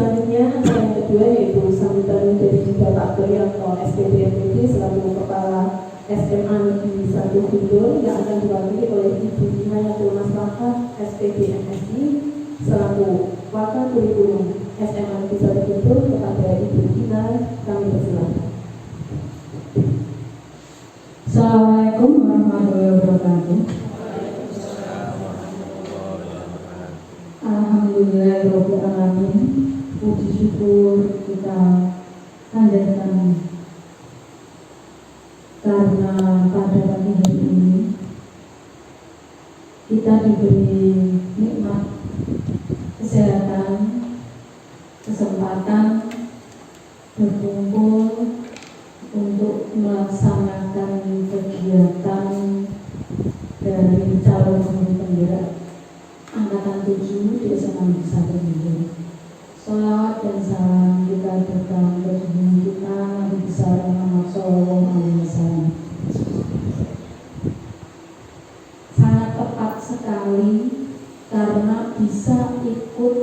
selanjutnya yang kedua yaitu sambutan dari Bapak Prianto SPDMPD selaku Kepala SMA Negeri 1 Guntur yang akan diwakili oleh Ibu Inayatul Maslahah SPD MSI selaku Wakil Kurikulum SMA Negeri 1 Guntur. Kepada Ibu Ina kami persilakan. Assalamualaikum warahmatullahi wabarakatuh. Alhamdulillahirabbil alamin. Puji syukur kita panjatkan karena pada pagi hari ini kita diberi nikmat kesehatan, kesempatan berkumpul untuk melaksanakan kegiatan dari calon guru penggerak angkatan 7 di SMA Negeri 1 Guntur. Sholawat dan salam kita berikan ke junjungan kita Nabi besar Muhammad Sallallahu Alaihi Wasallam. Sangat tepat sekali karena bisa ikut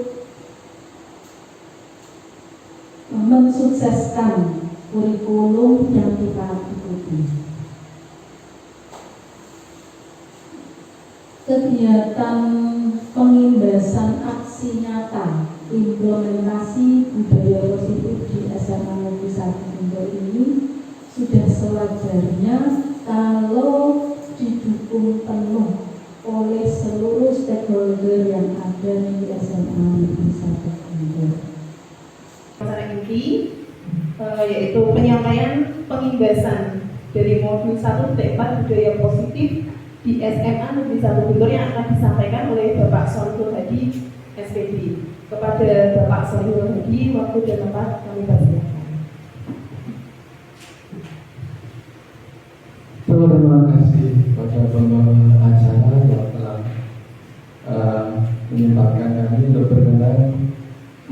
mensukseskan kurikulum yang kita ikuti. Kegiatan pengimbasan aksi nyata implementasi budaya positif di SMA Negeri 1 Guntur ini sudah sewajarnya kalau didukung penuh oleh seluruh stakeholder yang ada di SMA Negeri 1 Guntur. Acara inti yaitu penyampaian pengimbasan dari modul 1T4 budaya positif di SMA Negeri 1 Guntur yang akan disampaikan oleh Bapak Solihul Hadi SPD. Kepada Bapak Solihul Hadi, waktu dan tempat kami persilakan. Terima kasih kepada pembawa acara yang telah menyempatkan kami untuk berkenan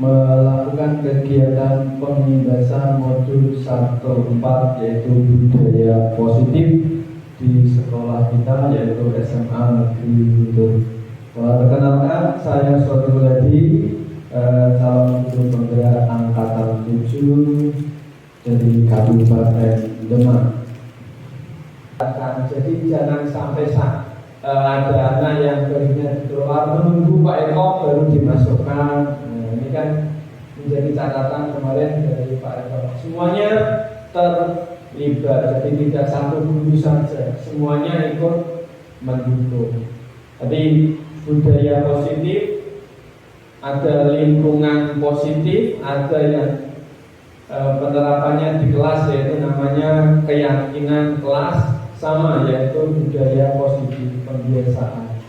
melakukan kegiatan pengimbasan modul 1/4 yaitu budaya positif di sekolah kita yaitu SMA Negeri Guntur. Perkenalkan, saya Solihul Hadi, calon guru penggerak angkatan 7 dari Kabupaten Demak. Jadi jangan sampai ada anak yang barunya keluar menunggu Pak Eko baru dimasukkan. Nah, ini kan menjadi catatan kemarin dari Pak Eko. Semuanya terlibat, jadi tidak satu guru saja, semuanya ikut mendukung. Jadi budaya positif, ada lingkungan positif, ada yang penerapannya di kelas yaitu namanya keyakinan kelas, sama yaitu budaya positif pembiasaan.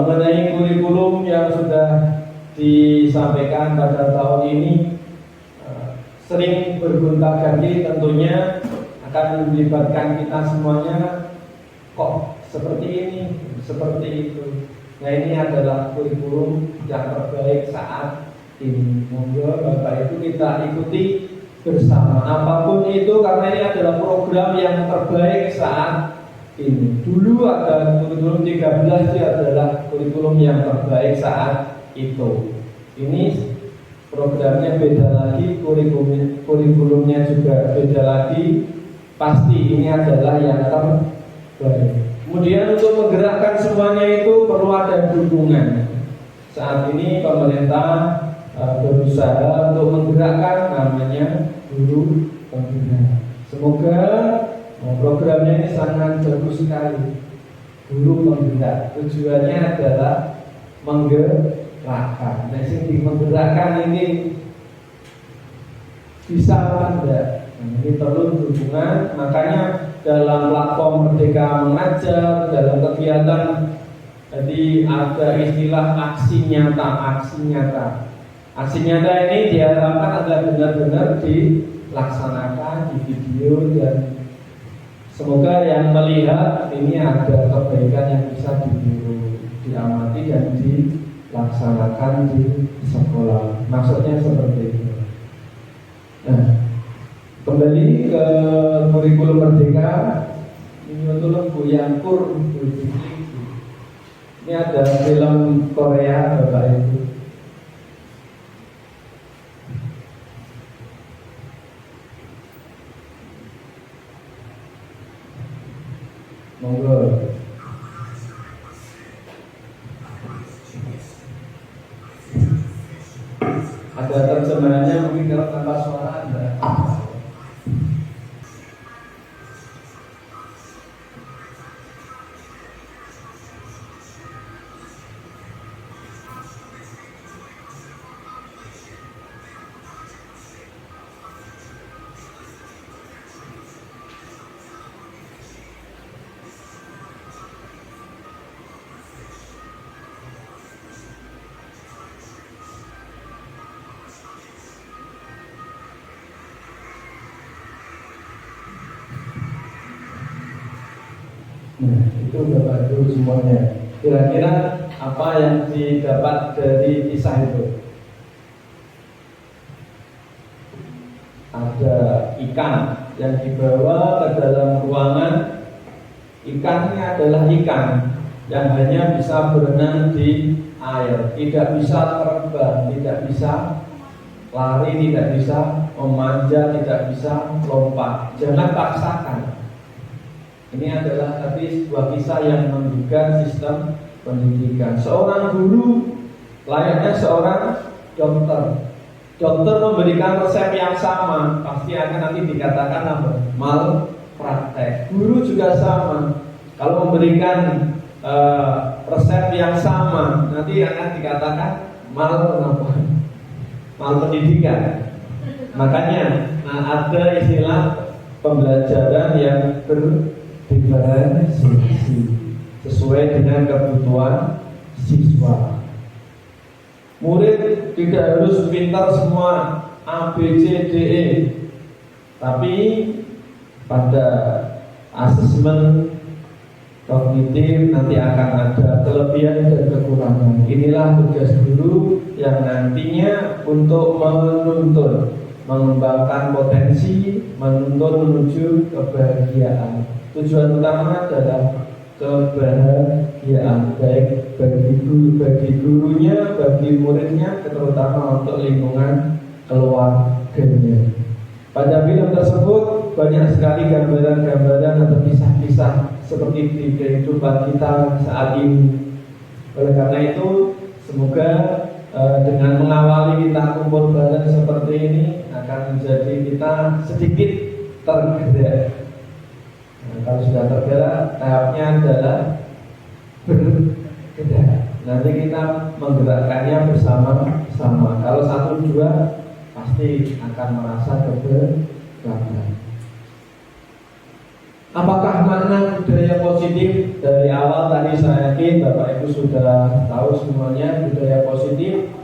Mengenai kurikulum yang sudah disampaikan pada tahun ini sering bergonta-ganti, tentunya akan melibatkan kita semuanya. Kok seperti ini, seperti itu. Nah, ini adalah kurikulum yang terbaik saat ini. Monggo Bapak Ibu kita ikuti bersama apapun itu, karena ini adalah program yang terbaik saat ini. Dulu ada kurikulum 13, itu adalah kurikulum yang terbaik saat itu. Ini programnya beda lagi, kurikulumnya juga beda lagi. Pasti ini adalah yang terbaik. Kemudian untuk menggerakkan semuanya itu perlu ada dukungan. Saat ini pemerintah berusaha untuk menggerakkan namanya guru penggerak. Semoga programnya ini sangat bagus sekali. Guru penggerak tujuannya adalah menggerakkan. Nah, sing menggerakkan ini bisa apa enggak? Ini perlu dukungan. Makanya dalam platform Merdeka Mengajar, dalam kegiatan, jadi ada istilah aksi nyata, aksi nyata. Aksi nyata ini diharapkan adalah benar-benar dilaksanakan di video, dan semoga yang melihat ini ada kebaikan yang bisa diamati dan dilaksanakan di sekolah. Maksudnya seperti itu. Nah, kembali ke kurikulum Merdeka, ini untuk Buyangkur. Ini ada film Korea Bapak Ibu. Monggo. Ada terjemahannya mungkin kalau tanpa suara ada. Nah, itu Bapak Ibu semuanya. Kira-kira apa yang didapat dari kisah itu? Ada ikan yang dibawa ke dalam ruangan. Ikannya adalah ikan yang hanya bisa berenang di air, tidak bisa terbang, tidak bisa lari, tidak bisa memanjat, tidak bisa lompat. Jangan paksakan. Ini adalah tadi sebuah kisah yang menunjukkan sistem pendidikan. Seorang guru layaknya seorang dokter. Dokter memberikan resep yang sama, pasti akan nanti dikatakan apa? Malpraktek. Guru juga sama. Kalau memberikan resep yang sama, nanti akan dikatakan malpendidikan. Makanya, ada istilah pembelajaran yang bervariasi sesuai dengan kebutuhan siswa. Murid tidak harus pintar semua A, B, C, D, E, tapi pada asesmen kognitif nanti akan ada kelebihan dan kekurangan. Inilah tugas guru yang nantinya untuk menuntun, mengembangkan potensi, menuntun menuju kebahagiaan. Tujuan utama adalah kebahagiaan, baik bagi gurunya, bagi muridnya, terutama untuk lingkungan keluarganya. Pada film tersebut banyak sekali gambaran-gambaran atau kisah-kisah seperti di kehidupan kita saat ini. Oleh karena itu, semoga dengan mengawali kita kumpul bareng seperti ini akan menjadi kita sedikit tergerak. Kalau sudah tergerak, tahapnya adalah bergerak. Nanti kita menggerakkannya bersama-sama. Kalau satu dua, pasti akan merasa kegerakan. Apakah makna budaya positif? Dari awal tadi saya yakin Bapak Ibu sudah tahu semuanya budaya positif.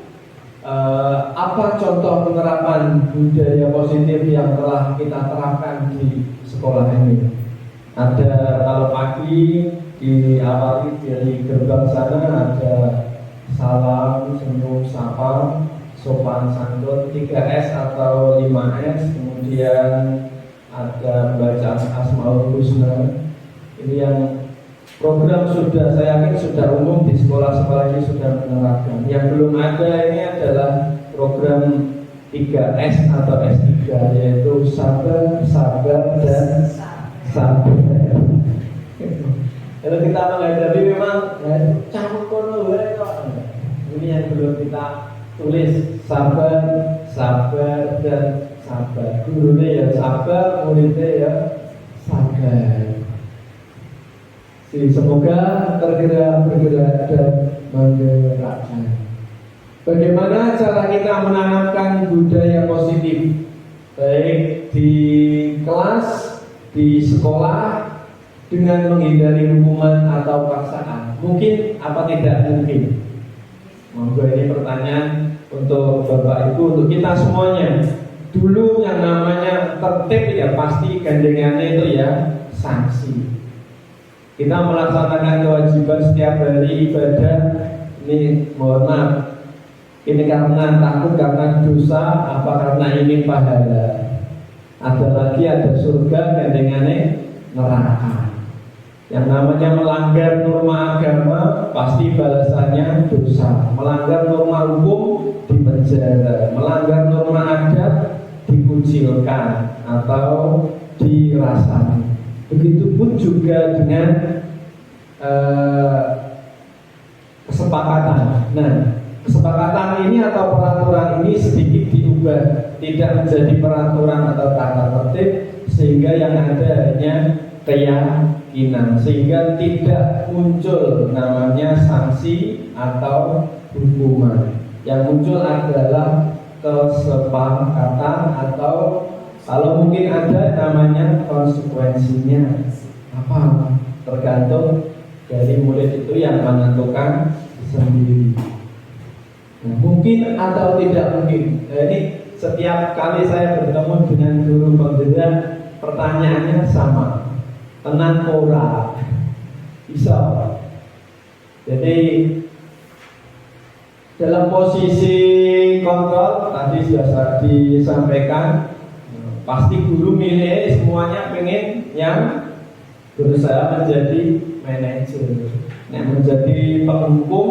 Apa contoh penerapan budaya positif yang telah kita terapkan di sekolah ini? Ada kalau pagi diawali dari gerbang sana ada salam, senyum, sapa, sopan santun, 3S atau 5S, kemudian ada bacaan Asmaul Husna. Ini yang program sudah saya yakin sudah umum di sekolah-sekolah ini sudah menerapkan. Yang belum ada ini adalah program 3S atau S3, yaitu sabar, sabar, dan sabar. Kalau kita menghadapi memang campur kono kok. Ini yang belum kita tulis, sabar, sabar, dan sabar. Gurunya ya sabar, muridnya ya sabar. Semoga bergerak dan menggerakkan. Bagaimana cara kita menanamkan budaya positif, baik di kelas, di sekolah, dengan menghindari hukuman atau paksaan? Mungkin apa tidak mungkin? Monggo, ini pertanyaan untuk Bapak Ibu, untuk kita semuanya. Dulu yang namanya tertib ya pasti gandengannya itu ya sanksi. Kita melaksanakan kewajiban setiap hari ibadah, ini mohon maaf, ini karena takut, karena dosa, apa karena ingin pahala. Ada lagi ada surga, gandengannya neraka. Yang namanya melanggar norma agama pasti balasannya dosa. Melanggar norma hukum dipenjara. Melanggar norma adat dikucilkan atau dirasani. Begitupun juga dengan kesepakatan. Nah, kesepakatan ini atau peraturan ini sedikit diubah, tidak menjadi peraturan atau tata tertib, sehingga yang ada hanya keyakinan, sehingga tidak muncul namanya sanksi atau hukuman. Yang muncul adalah kesepakatan atau kalau mungkin ada namanya konsekuensinya apa, tergantung dari murid itu yang menentukan sendiri. Nah, mungkin atau tidak mungkin. Nah, ini setiap kali saya bertemu dengan guru pembela, pertanyaannya sama. Tenang ora? Bisa. Jadi dalam posisi kontrol tadi sudah disampaikan, pasti guru milih semuanya pengen yang berusaha menjadi manajer, yang menjadi penghukum.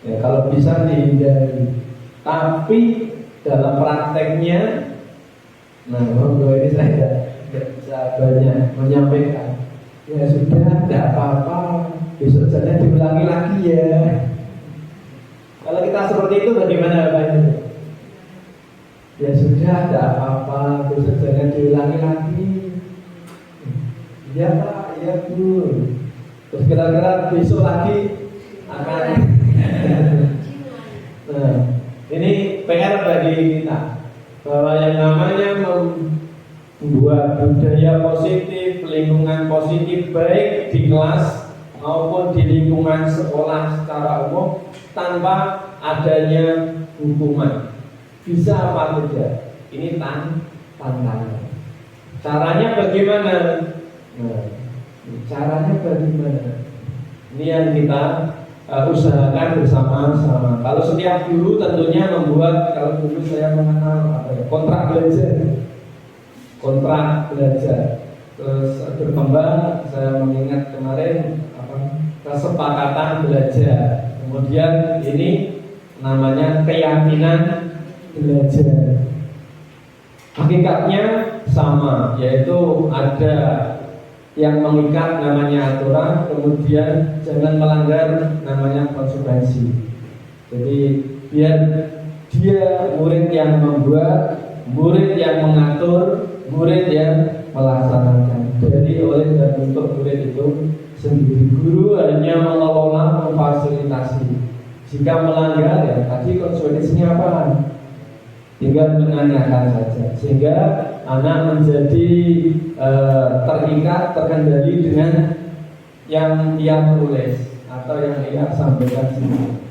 Ya, kalau bisa dihindari. Tapi dalam prakteknya, nah ini saya tidak bisa banyak menyampaikan. Ya sudah, tidak apa-apa, besok saja diulangi lagi ya. Kalau kita seperti itu bagaimana Pak? Ya sudah, tidak apa-apa, besok jangan diulangi lagi. Iya Pak, iya Bu. Terus kira-kira besok lagi akan. Nah, ini PR bagi kita bahwa yang namanya membuat budaya positif, lingkungan positif baik di kelas maupun di lingkungan sekolah secara umum tanpa adanya hukuman. Bisa apa tidak? Ini tantangan. Caranya bagaimana? Nah, caranya bagaimana? Ini yang kita usahakan bersama-sama. Kalau setiap guru tentunya membuat, kalau dulu saya mengenal apa ya, kontrak belajar. Terus berkembang, saya mengingat kemarin kesepakatan belajar. Kemudian ini namanya keyakinan belajar. Hakikatnya sama, yaitu ada yang mengikat namanya aturan, kemudian jangan melanggar namanya konsekuensi. Jadi biar dia murid yang membuat, murid yang mengatur, murid yang melaksanakan. Jadi oleh dan untuk murid itu sendiri. Guru hanya mengelola, memfasilitasi. Jika melanggar ya tadi konsekuensinya apa? Tinggal menanyakan saja, sehingga anak menjadi terikat, terkendali dengan yang ia tulis atau yang ia sampaikan sendiri.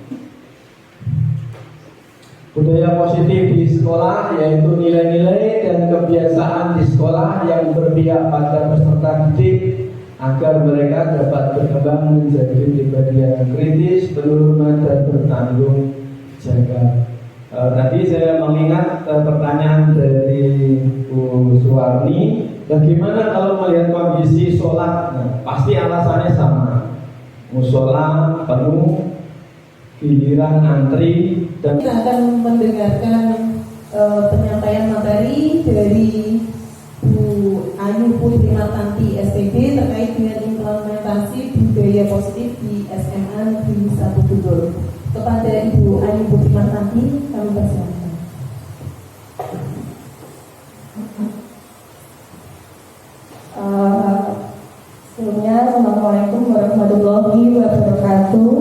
Budaya positif di sekolah yaitu nilai-nilai dan kebiasaan di sekolah yang berpihak pada peserta didik agar mereka dapat berkembang menjadi pribadi yang kritis, berhormat dan bertanggung jawab. Tadi saya mengingat pertanyaan dari Bu Suwarni, bagaimana kalau melihat kondisi sholat? Nah, pasti alasannya sama, musola penuh, giliran antri. Dan kita akan mendengarkan penyampaian materi dari Bu Ayu Putri Martanti SPB terkait dengan implementasi budaya positif di SMA Negeri 1 Bogor. Kepada Ibu Ayu Putri Martanti, kami persilakan. Sebelumnya, Assalamualaikum warahmatullahi wabarakatuh.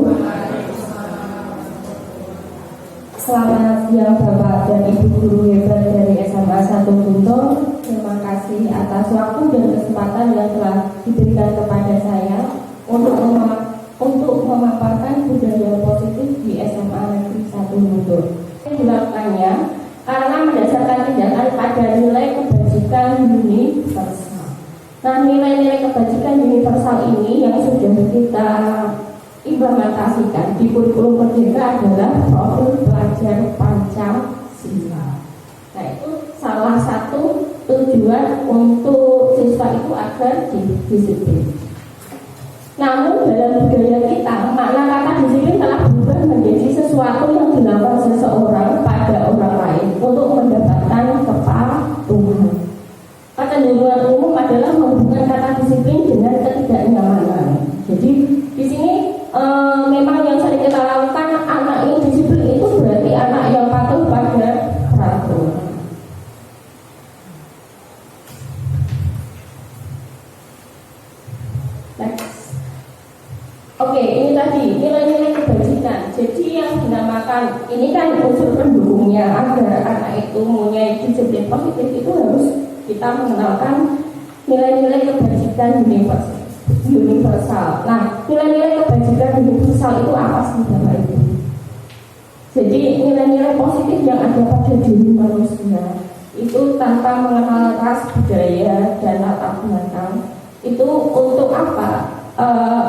Selamat siang Bapak dan Ibu guru hebat dari SMA 1 Guntur. Terima kasih atas waktu dan kesempatan yang telah diberikan kepada saya untuk memaparkan budaya positif di SMA Negeri 1 Guntur. Dilakukannya karena mendasarkan tindakan pada nilai kebajikan universal. Nah, nilai-nilai kebajikan universal ini yang sudah kita implementasikan di kurikulum merdeka adalah profil pelajar Pancasila. Nah, itu salah satu tujuan untuk siswa itu agar disiplin. Namun dalam budaya kita, makna kata disiplin telah berubah menjadi sesuatu yang dilakukan seseorang pada orang lain untuk mendapatkan kepatuhan. Kecenderungan umum adalah menghubungkan unsur pendukungnya agar anak itu mempunyai disiplin positif itu harus kita mengenalkan nilai-nilai kebajikan universal. Nah, nilai-nilai kebajikan universal itu apa sih Bapak Ibu? Jadi nilai-nilai positif yang ada pada diri manusia itu tanpa mengenal ras, budaya, dan latar belakang itu untuk apa?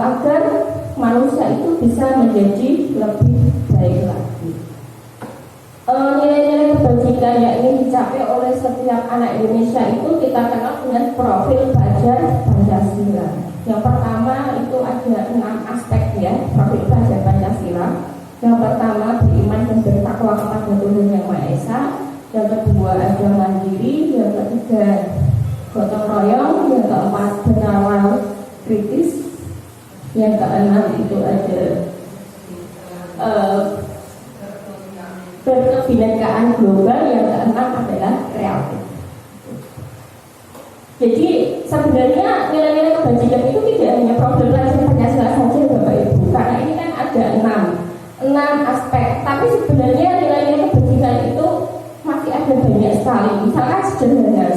Agar manusia itu bisa menjadi lebih baik lagi. Nilai-nilai kebajikan yang ingin dicapai oleh setiap anak Indonesia itu kita kenal dengan profil pelajar Pancasila. Yang pertama itu ada 6 aspek ya, profil pelajar Pancasila. Yang pertama beriman dan bertakwa kepada Tuhan Yang Maha Esa. Yang kedua ada mandiri. Yang ketiga gotong royong. Yang keempat berawal kritis. Yang keenam itu ada berkebinekaan global. Yang keenam adalah kreatif. Jadi sebenarnya nilai-nilai kebajikan itu tidak hanya problem pelajar Pancasila saja Bapak Ibu, karena ini kan ada 6 aspek. Tapi sebenarnya nilai-nilai kebajikan itu masih ada banyak sekali. Misalkan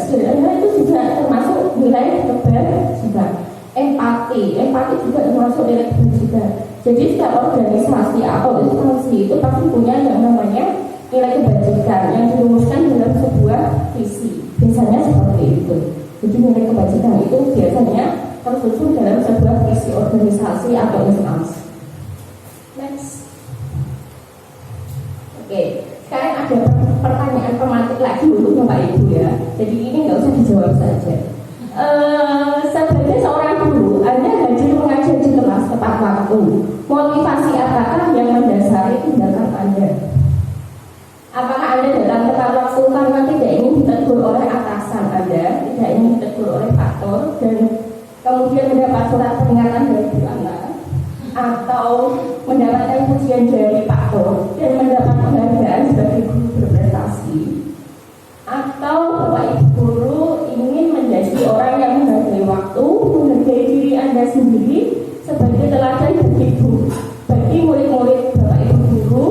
sederhana itu juga termasuk nilai kebajikan. Empati juga termasuk nilai kebajikan. Jadi setiap organisasi atau instansi itu pasti punya yang namanya nilai kebajikan yang dirumuskan dalam sebuah visi. Biasanya seperti itu. Jadi nilai kebajikan itu biasanya tersusun dalam sebuah visi organisasi atau instansi. Next. Oke, sekarang ada pertanyaan pemantik lagi untuk Bapak Ibu ya. Jadi ini nggak usah dijawab saja. Sebagai seorang guru, Anda hadir mengajar di kelas tepat waktu. Motivasi apakah yang mendasari tindakan Anda? Apakah Anda datang tepat waktu karena tidak ingin ditegur oleh atasan Anda, tidak ingin ditegur oleh faktor, dan kemudian mendapat surat peringatan dari Bu Anda, atau mendapatkan pujian dari faktor dan mendapat penghargaan sebagai guru berprestasi, atau Bapak Ibu guru ingin menjadi orang yang menghargai waktu, menghargai diri Anda sendiri sebagai teladan bagi murid-murid Bapak Ibu guru,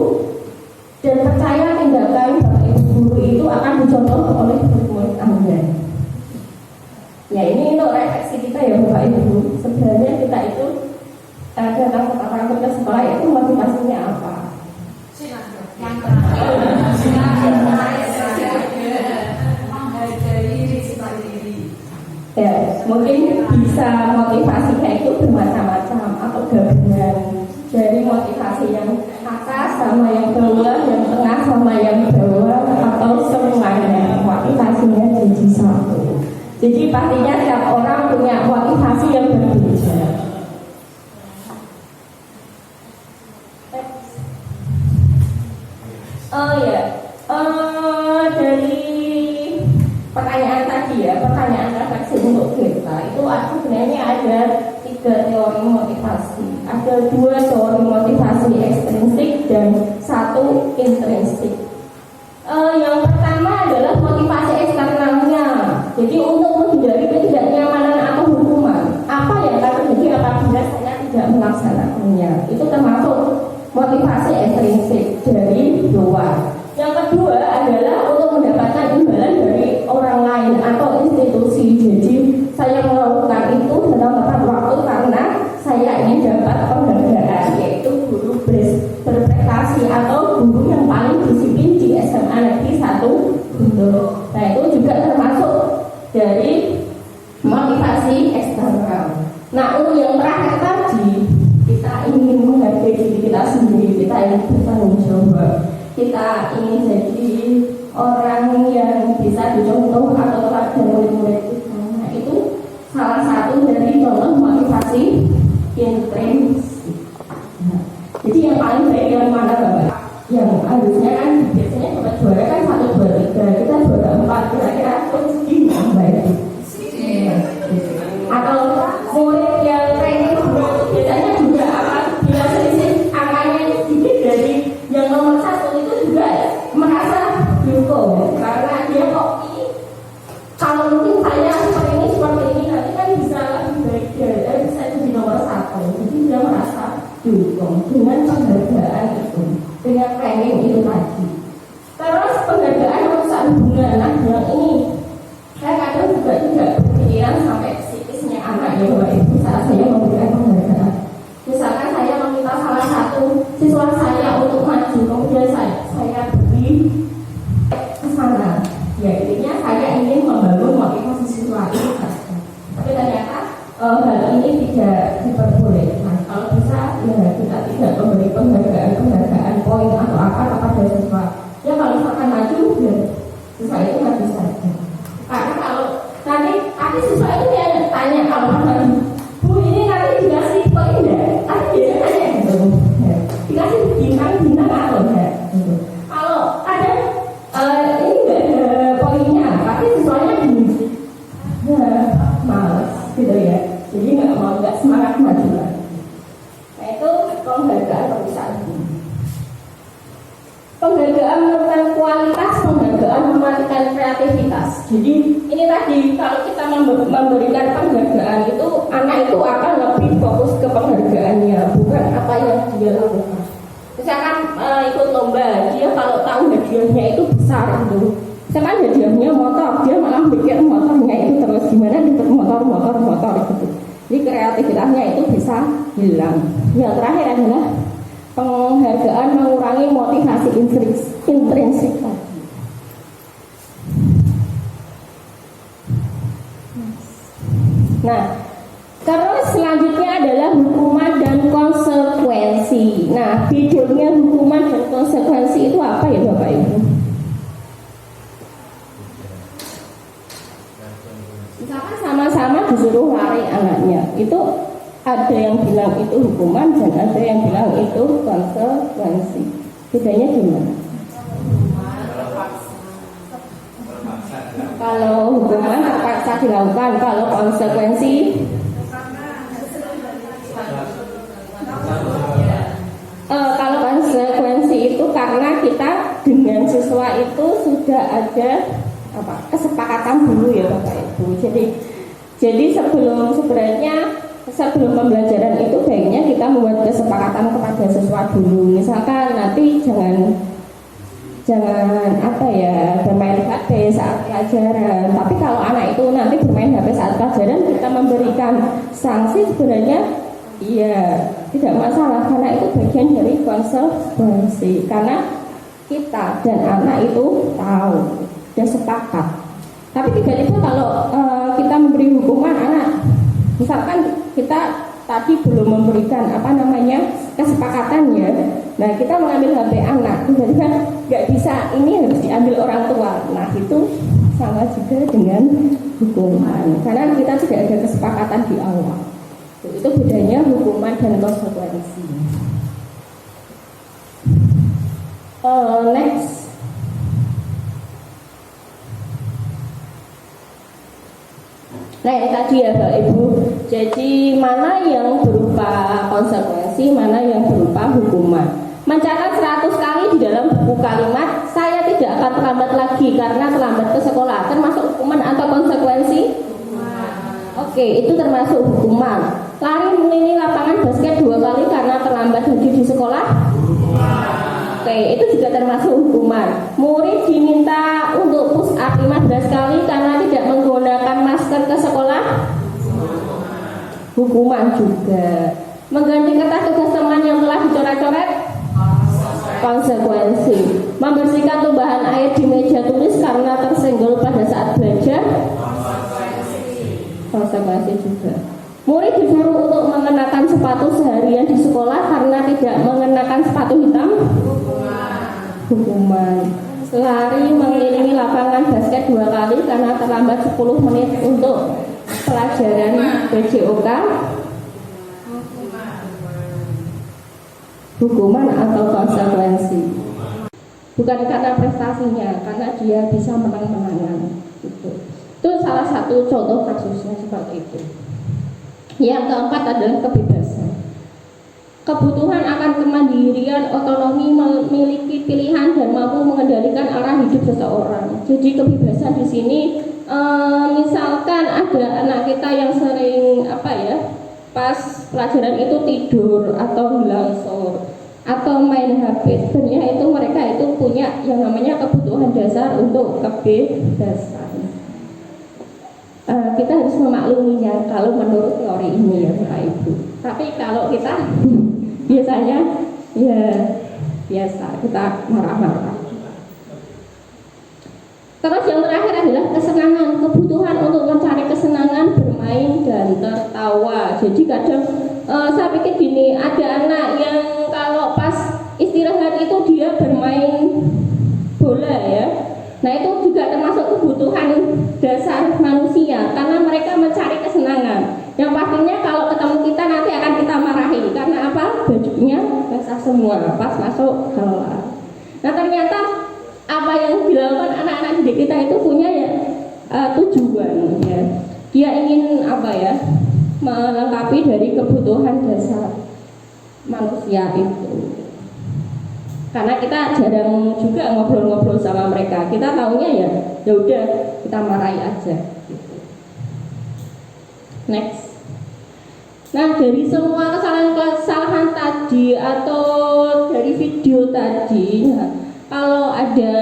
dan percaya tindakan Bapak Ibu guru itu akan dicontoh oleh murid-murid Anda. Ya, ini untuk refleksi kita ya Bapak Ibu. Sebenarnya kita itu datang ke sekolah itu motivasinya apa? Yang Ya, mungkin bisa motivasinya itu bermacam-macam atau gabungan dari motivasi yang atas sama yang bawah, yang tengah sama yang bawah, atau semuanya motivasinya jadi satu. Jadi pastinya setiap orang punya motivasi yang berbeda. Dari pertanyaan tadi ya, pertanyaan refleksi untuk kita itu sebenarnya ada 3 teori motivasi. Ada 2 teori motivasi ekstrinsik dan 1 intrinsik. Yang pertama adalah motivasi eksternalnya. Jadi untuk menghindari ketidaknyamanan atau hukuman, apa yang akan terjadi apabila saya tidak melaksanakannya, itu termasuk motivasi ekstrinsik dari luar. Yang kedua adalah untuk mendapatkan imbalan dari orang lain atau institusi. Jadi saya melakukan itu dalam tepat waktu karena saya ingin dapat penghargaan, yaitu guru berprestasi atau guru yang paling disiplin di SMA Negeri 1 Guntur. Nah, itu juga termasuk dari motivasi eksternal. Nah, untuk yang terakhir tadi, kita ingin menghargai diri kita sendiri, kita ingin bertanggung jawab, kita ingin jadi orang yang bisa dicontoh atau teladan murid-murid kita. Nah, itu salah satu dari contoh motivasi intrinsik. Nah, jadi yang paling baik yang mana Bapak? Yang harusnya kan biasanya dapat juara kan 1, 2, 3, kita juara 4, kira-kira segini yang baik. Atau murid yang ranking biasanya juga akan bila selisih angkanya sedikit dari yang nomor 1 itu juga merasa dukung karena dia kok ini kalau mungkin saya seperti ini nanti kan bisa lebih baik dari bisa jadi nomor 1. Jadi dia merasa dukung dengan penghargaan itu, dengan ranking itu tadi. Ya intinya saya ingin membangun motivasi siswa itu saja. Tapi ternyata hal ini tidak diperbolehkan. Kalau bisa ya kita tidak memberi penghargaan poin atau apa kepada siswa. Ya kalau misalkan maju ya siswa itu maju saja. Karena kalau nanti siswa itu dia tanya kalau maju, Bu ini nanti dikasih poin enggak? Nanti dia tanya gitu. Ya. Dikasih bintang atau enggak? Gitu. Kalau ada ini enggak ada poinnya, tapi siswanya gini, ya males gitu ya. Jadi nggak semangat maju lagi. Nah itu penghargaan perusahaan. Penghargaan menentukan kualitas, penghargaan mematikan kreativitas. Jadi ini tadi kalau kita memberikan penghargaan itu anak itu akan lebih fokus ke penghargaannya, bukan apa yang dia lakukan. Misalkan ikut lomba, dia kalau tahu hadiahnya itu besar gitu. Misalkan hadiahnya motor, dia malah mikir motornya itu terus gimana dapat motor gitu. Jadi kreativitasnya itu bisa hilang. Yang terakhir adalah penghargaan mengurangi motivasi intrinsik tadi. Nah, terus selanjutnya adalah hukuman dan konsekuensi. Nah, bedanya hukuman dan konsekuensi itu apa ya Bapak Ibu? Misalkan sama-sama disuruh lari anaknya, itu ada yang bilang itu hukuman dan ada yang bilang itu konsekuensi. Bedanya gimana? Kalau hukuman terpaksa dilakukan, kalau konsekuensi kalau konsekuensi itu karena kita dengan siswa itu sudah ada kesepakatan dulu ya Bapak Ibu. Jadi sebelum pembelajaran itu baiknya kita membuat kesepakatan kepada siswa dulu. Misalkan nanti jangan bermain HP saat pelajaran. Tapi kalau anak itu nanti bermain HP saat pelajaran, kita memberikan sanksi sebenarnya iya tidak masalah karena itu bagian dari konsekuensi. Karena kita dan anak itu tahu dan sepakat. Tapi tiba-tiba kalau kita memberi hukuman anak, misalkan kita tadi belum memberikan kesepakatannya, nah kita mengambil HP anak, tiba-tiba nggak bisa, ini harus diambil orang tua. Nah itu sama juga dengan hukuman, karena kita tidak ada kesepakatan di awal. Itu bedanya hukuman dan konsekuensi. Next. Nah ini tadi ya Bapak Ibu. Jadi mana yang berupa konsekuensi, mana yang berupa hukuman. Mencatat 100 kali di dalam buku kalimat, saya tidak akan terlambat lagi karena terlambat ke sekolah. Termasuk hukuman atau konsekuensi? Oke, itu termasuk hukuman. Lari melintasi lapangan basket 2 kali karena terlambat lagi di sekolah? Oke, itu juga termasuk hukuman. Murid diminta untuk push up 15 kali karena tidak menggunakan masker ke sekolah? Hukuman juga. Mengganti kertas tugas teman yang telah dicoret-coret? Konsekuensi. Membersihkan tumpahan air di meja tulis karena tersenggol pada saat belajar? Konsekuensi juga. Murid disuruh untuk mengenakan sepatu seharian di sekolah karena tidak mengenakan sepatu hitam? Hukuman. Lari mengelilingi lapangan basket 2 kali karena terlambat 10 menit untuk pelajaran BJOK? Hukuman atau konsekuensi. Bukan karena prestasinya, karena dia bisa menang-menangan. Itu salah satu contoh kasusnya seperti itu. Yang keempat adalah kebebasan. Kebutuhan akan kemandirian, otonomi, memiliki pilihan dan mampu mengendalikan arah hidup seseorang. Jadi kebebasan di sini, misalkan ada anak kita yang sering pas pelajaran itu tidur atau hilang sur atau main HP, sebenarnya itu mereka itu punya yang namanya kebutuhan dasar untuk kebebasan. Kita harus memakluminya kalau menurut teori ini ya Bapak Ibu. Tapi kalau kita biasanya ya biasa kita marah-marah. Terus yang terakhir adalah kesenangan, kebutuhan untuk mencari kesenangan, bermain dan tertawa. Jadi kadang saya pikir gini, ada anak yang kalau pas istirahat itu dia bermain bola ya. Nah itu juga termasuk kebutuhan dasar manusia karena mereka mencari kesenangan. Yang pastinya kalau ketemu kita nanti akan kita marahi karena apa? Bajunya basah semua pas masuk kelas. Nah ternyata apa yang dilakukan anak-anak didik kita itu punya ya tujuan ya. Dia ingin apa ya? Melengkapi dari kebutuhan dasar manusia itu. Karena kita jarang juga ngobrol-ngobrol sama mereka, kita taunya ya udah kita marahi aja. Next. Nah dari semua kesalahan tadi atau dari video tadi, kalau ada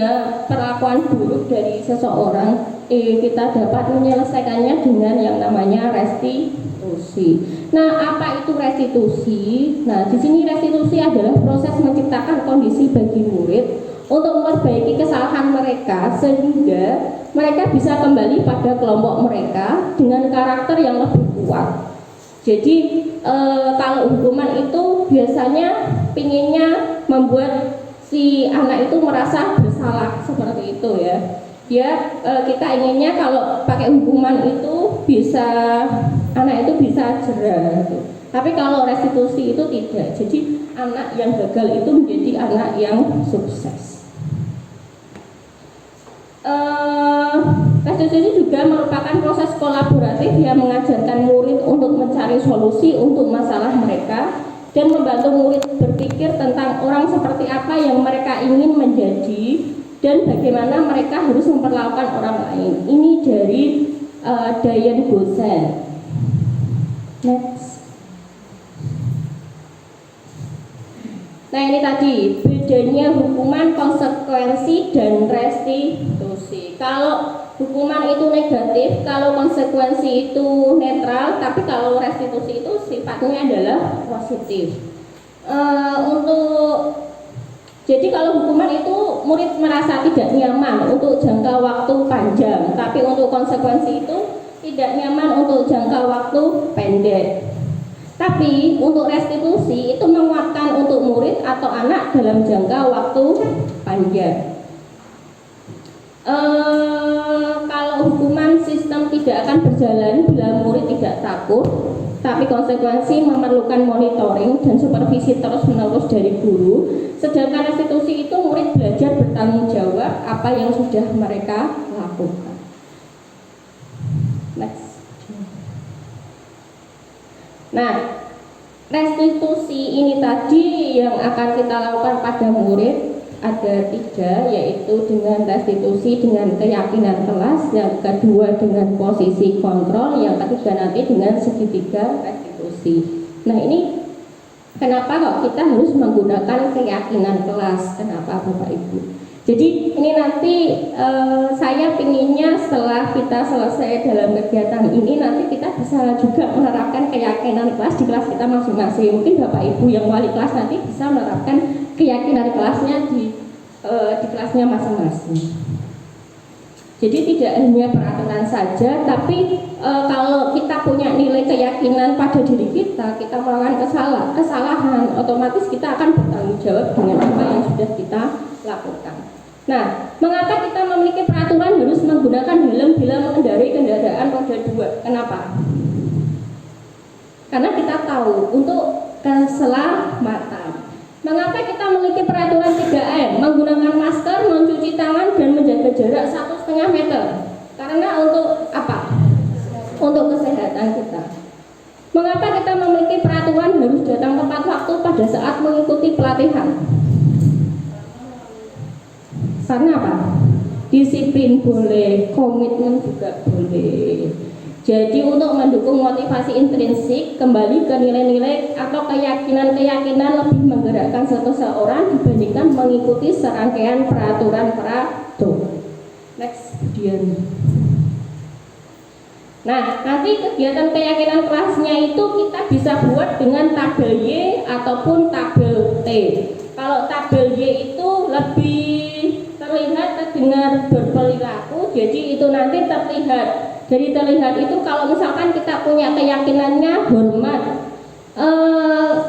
perlakuan buruk dari seseorang, kita dapat menyelesaikannya dengan yang namanya restitusi. Nah, apa itu restitusi? Nah, di sini restitusi adalah proses menciptakan kondisi bagi murid untuk memperbaiki kesalahan mereka sehingga mereka bisa kembali pada kelompok mereka dengan karakter yang lebih kuat. Jadi, kalau hukuman itu biasanya pinginnya membuat si anak itu merasa bersalah seperti itu ya. Kita inginnya kalau pakai hukuman itu bisa anak itu bisa jerah gitu. Tapi kalau restitusi itu tidak. Jadi anak yang gagal itu menjadi anak yang sukses. Restitusi juga merupakan proses kolaboratif yang mengajarkan murid untuk mencari solusi untuk masalah mereka dan membantu murid berpikir tentang orang seperti apa yang mereka ingin menjadi dan bagaimana mereka harus memperlakukan orang lain. Ini dari Diane Gosen. Next. Nah ini tadi bedanya hukuman, konsekuensi, dan restitusi. Kalau hukuman itu negatif, kalau konsekuensi itu netral, tapi kalau restitusi itu sifatnya adalah positif. Jadi kalau hukuman itu murid merasa tidak nyaman untuk jangka waktu panjang, tapi untuk konsekuensi itu tidak nyaman untuk jangka waktu pendek. Tapi untuk restitusi itu menguatkan untuk murid atau anak dalam jangka waktu panjang. Kalau hukuman sistem tidak akan berjalan bila murid tidak takut, tapi konsekuensi memerlukan monitoring dan supervisi terus-menerus dari guru. Sedangkan restitusi itu murid belajar bertanggung jawab apa yang sudah mereka lakukan. Next. Nah, restitusi ini tadi yang akan kita lakukan pada murid ada 3, yaitu dengan restitusi dengan keyakinan kelas, yang kedua dengan posisi kontrol, yang ketiga nanti dengan segitiga restitusi. Nah ini kenapa kok kita harus menggunakan keyakinan kelas? Kenapa Bapak Ibu? Jadi ini nanti saya pinginnya setelah kita selesai dalam kegiatan ini nanti kita bisa juga menerapkan keyakinan kelas di kelas kita masing-masing. Mungkin Bapak Ibu yang wali kelas nanti bisa menerapkan keyakinan kelasnya di kelasnya masing-masing. Jadi tidak hanya peraturan saja, tapi kalau kita punya nilai keyakinan pada diri kita melakukan kesalahan, otomatis kita akan bertanggung jawab dengan apa yang sudah kita lakukan. Nah, mengapa kita memiliki peraturan harus menggunakan helm bila mengendarai kendaraan roda 2? Kenapa? Karena kita tahu untuk keselamatan. Mengapa kita memiliki peraturan 3M? Menggunakan masker, mencuci tangan, dan menjaga jarak 1,5 meter. Karena untuk apa? Untuk kesehatan kita. Mengapa kita memiliki peraturan harus datang tepat waktu pada saat mengikuti pelatihan? Karena apa? Disiplin boleh, komitmen juga boleh. Jadi untuk mendukung motivasi intrinsik, kembali ke nilai-nilai atau keyakinan-keyakinan lebih menggerakkan seseorang dibandingkan mengikuti serangkaian peraturan. Next, Dian. Nah, nanti kegiatan keyakinan kelasnya itu kita bisa buat dengan tabel Y ataupun tabel T. Kalau tabel Y itu lebih melihat, terdengar, berperilaku. Jadi itu nanti terlihat. Jadi terlihat itu kalau misalkan kita punya keyakinannya hormat.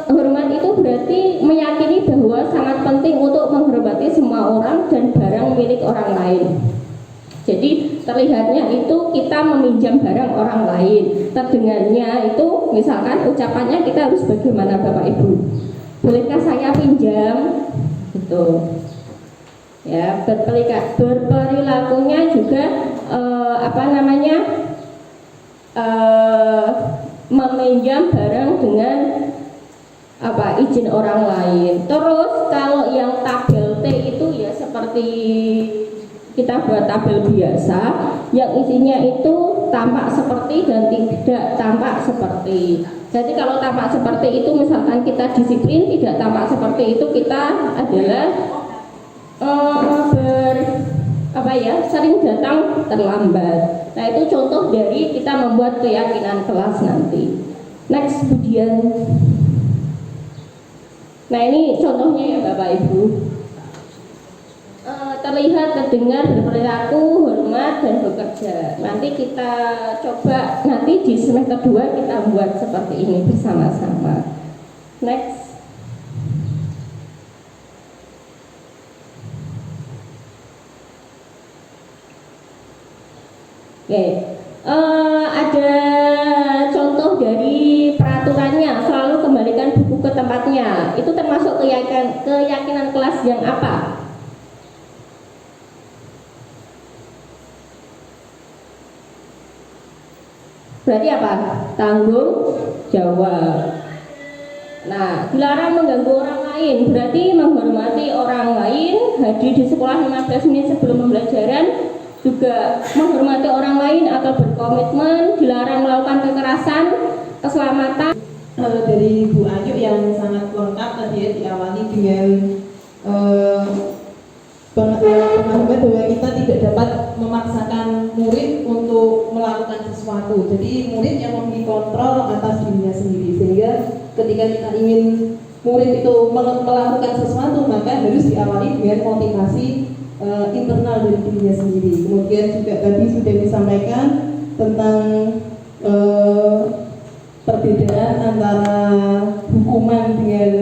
Hormat itu berarti meyakini bahwa sangat penting untuk menghormati semua orang dan barang milik orang lain. Jadi terlihatnya itu kita meminjam barang orang lain. Terdengarnya itu misalkan ucapannya kita harus bagaimana Bapak Ibu? Bolehkah saya pinjam? Gitu. Ya, berperilakunya juga meminjam barang dengan izin orang lain. Terus kalau yang tabel T itu ya seperti kita buat tabel biasa yang isinya itu tampak seperti dan tidak tampak seperti. Jadi kalau tampak seperti itu misalkan kita disiplin, tidak tampak seperti itu kita adalah sering datang terlambat. Nah itu contoh dari kita membuat keyakinan kelas nanti. Next kemudian. Nah ini contohnya ya Bapak Ibu. Terlihat, terdengar, berperilaku, hormat, dan bekerja. Nanti kita coba, nanti di semester 2 kita buat seperti ini bersama-sama. Next. Oke. Ada contoh dari peraturannya, selalu kembalikan buku ke tempatnya. Itu termasuk keyakinan kelas yang apa? Berarti apa? Tanggung jawab. Nah, dilarang mengganggu orang lain, berarti menghormati orang lain, hadir di sekolah 15 menit sebelum pembelajaran, juga menghormati orang lain atau berkomitmen, dilarang melakukan kekerasan, keselamatan. Dari Bu Ayu yang sangat lengkap tadi ya, diawali dengan pemahaman bahwa kita tidak dapat memaksakan murid untuk melakukan sesuatu. Jadi murid yang memiliki kontrol atas dirinya sendiri, sehingga ketika kita ingin murid itu melakukan sesuatu maka harus diawali dengan motivasi internal dari dirinya sendiri. Kemudian juga tadi sudah disampaikan tentang perbedaan antara hukuman dengan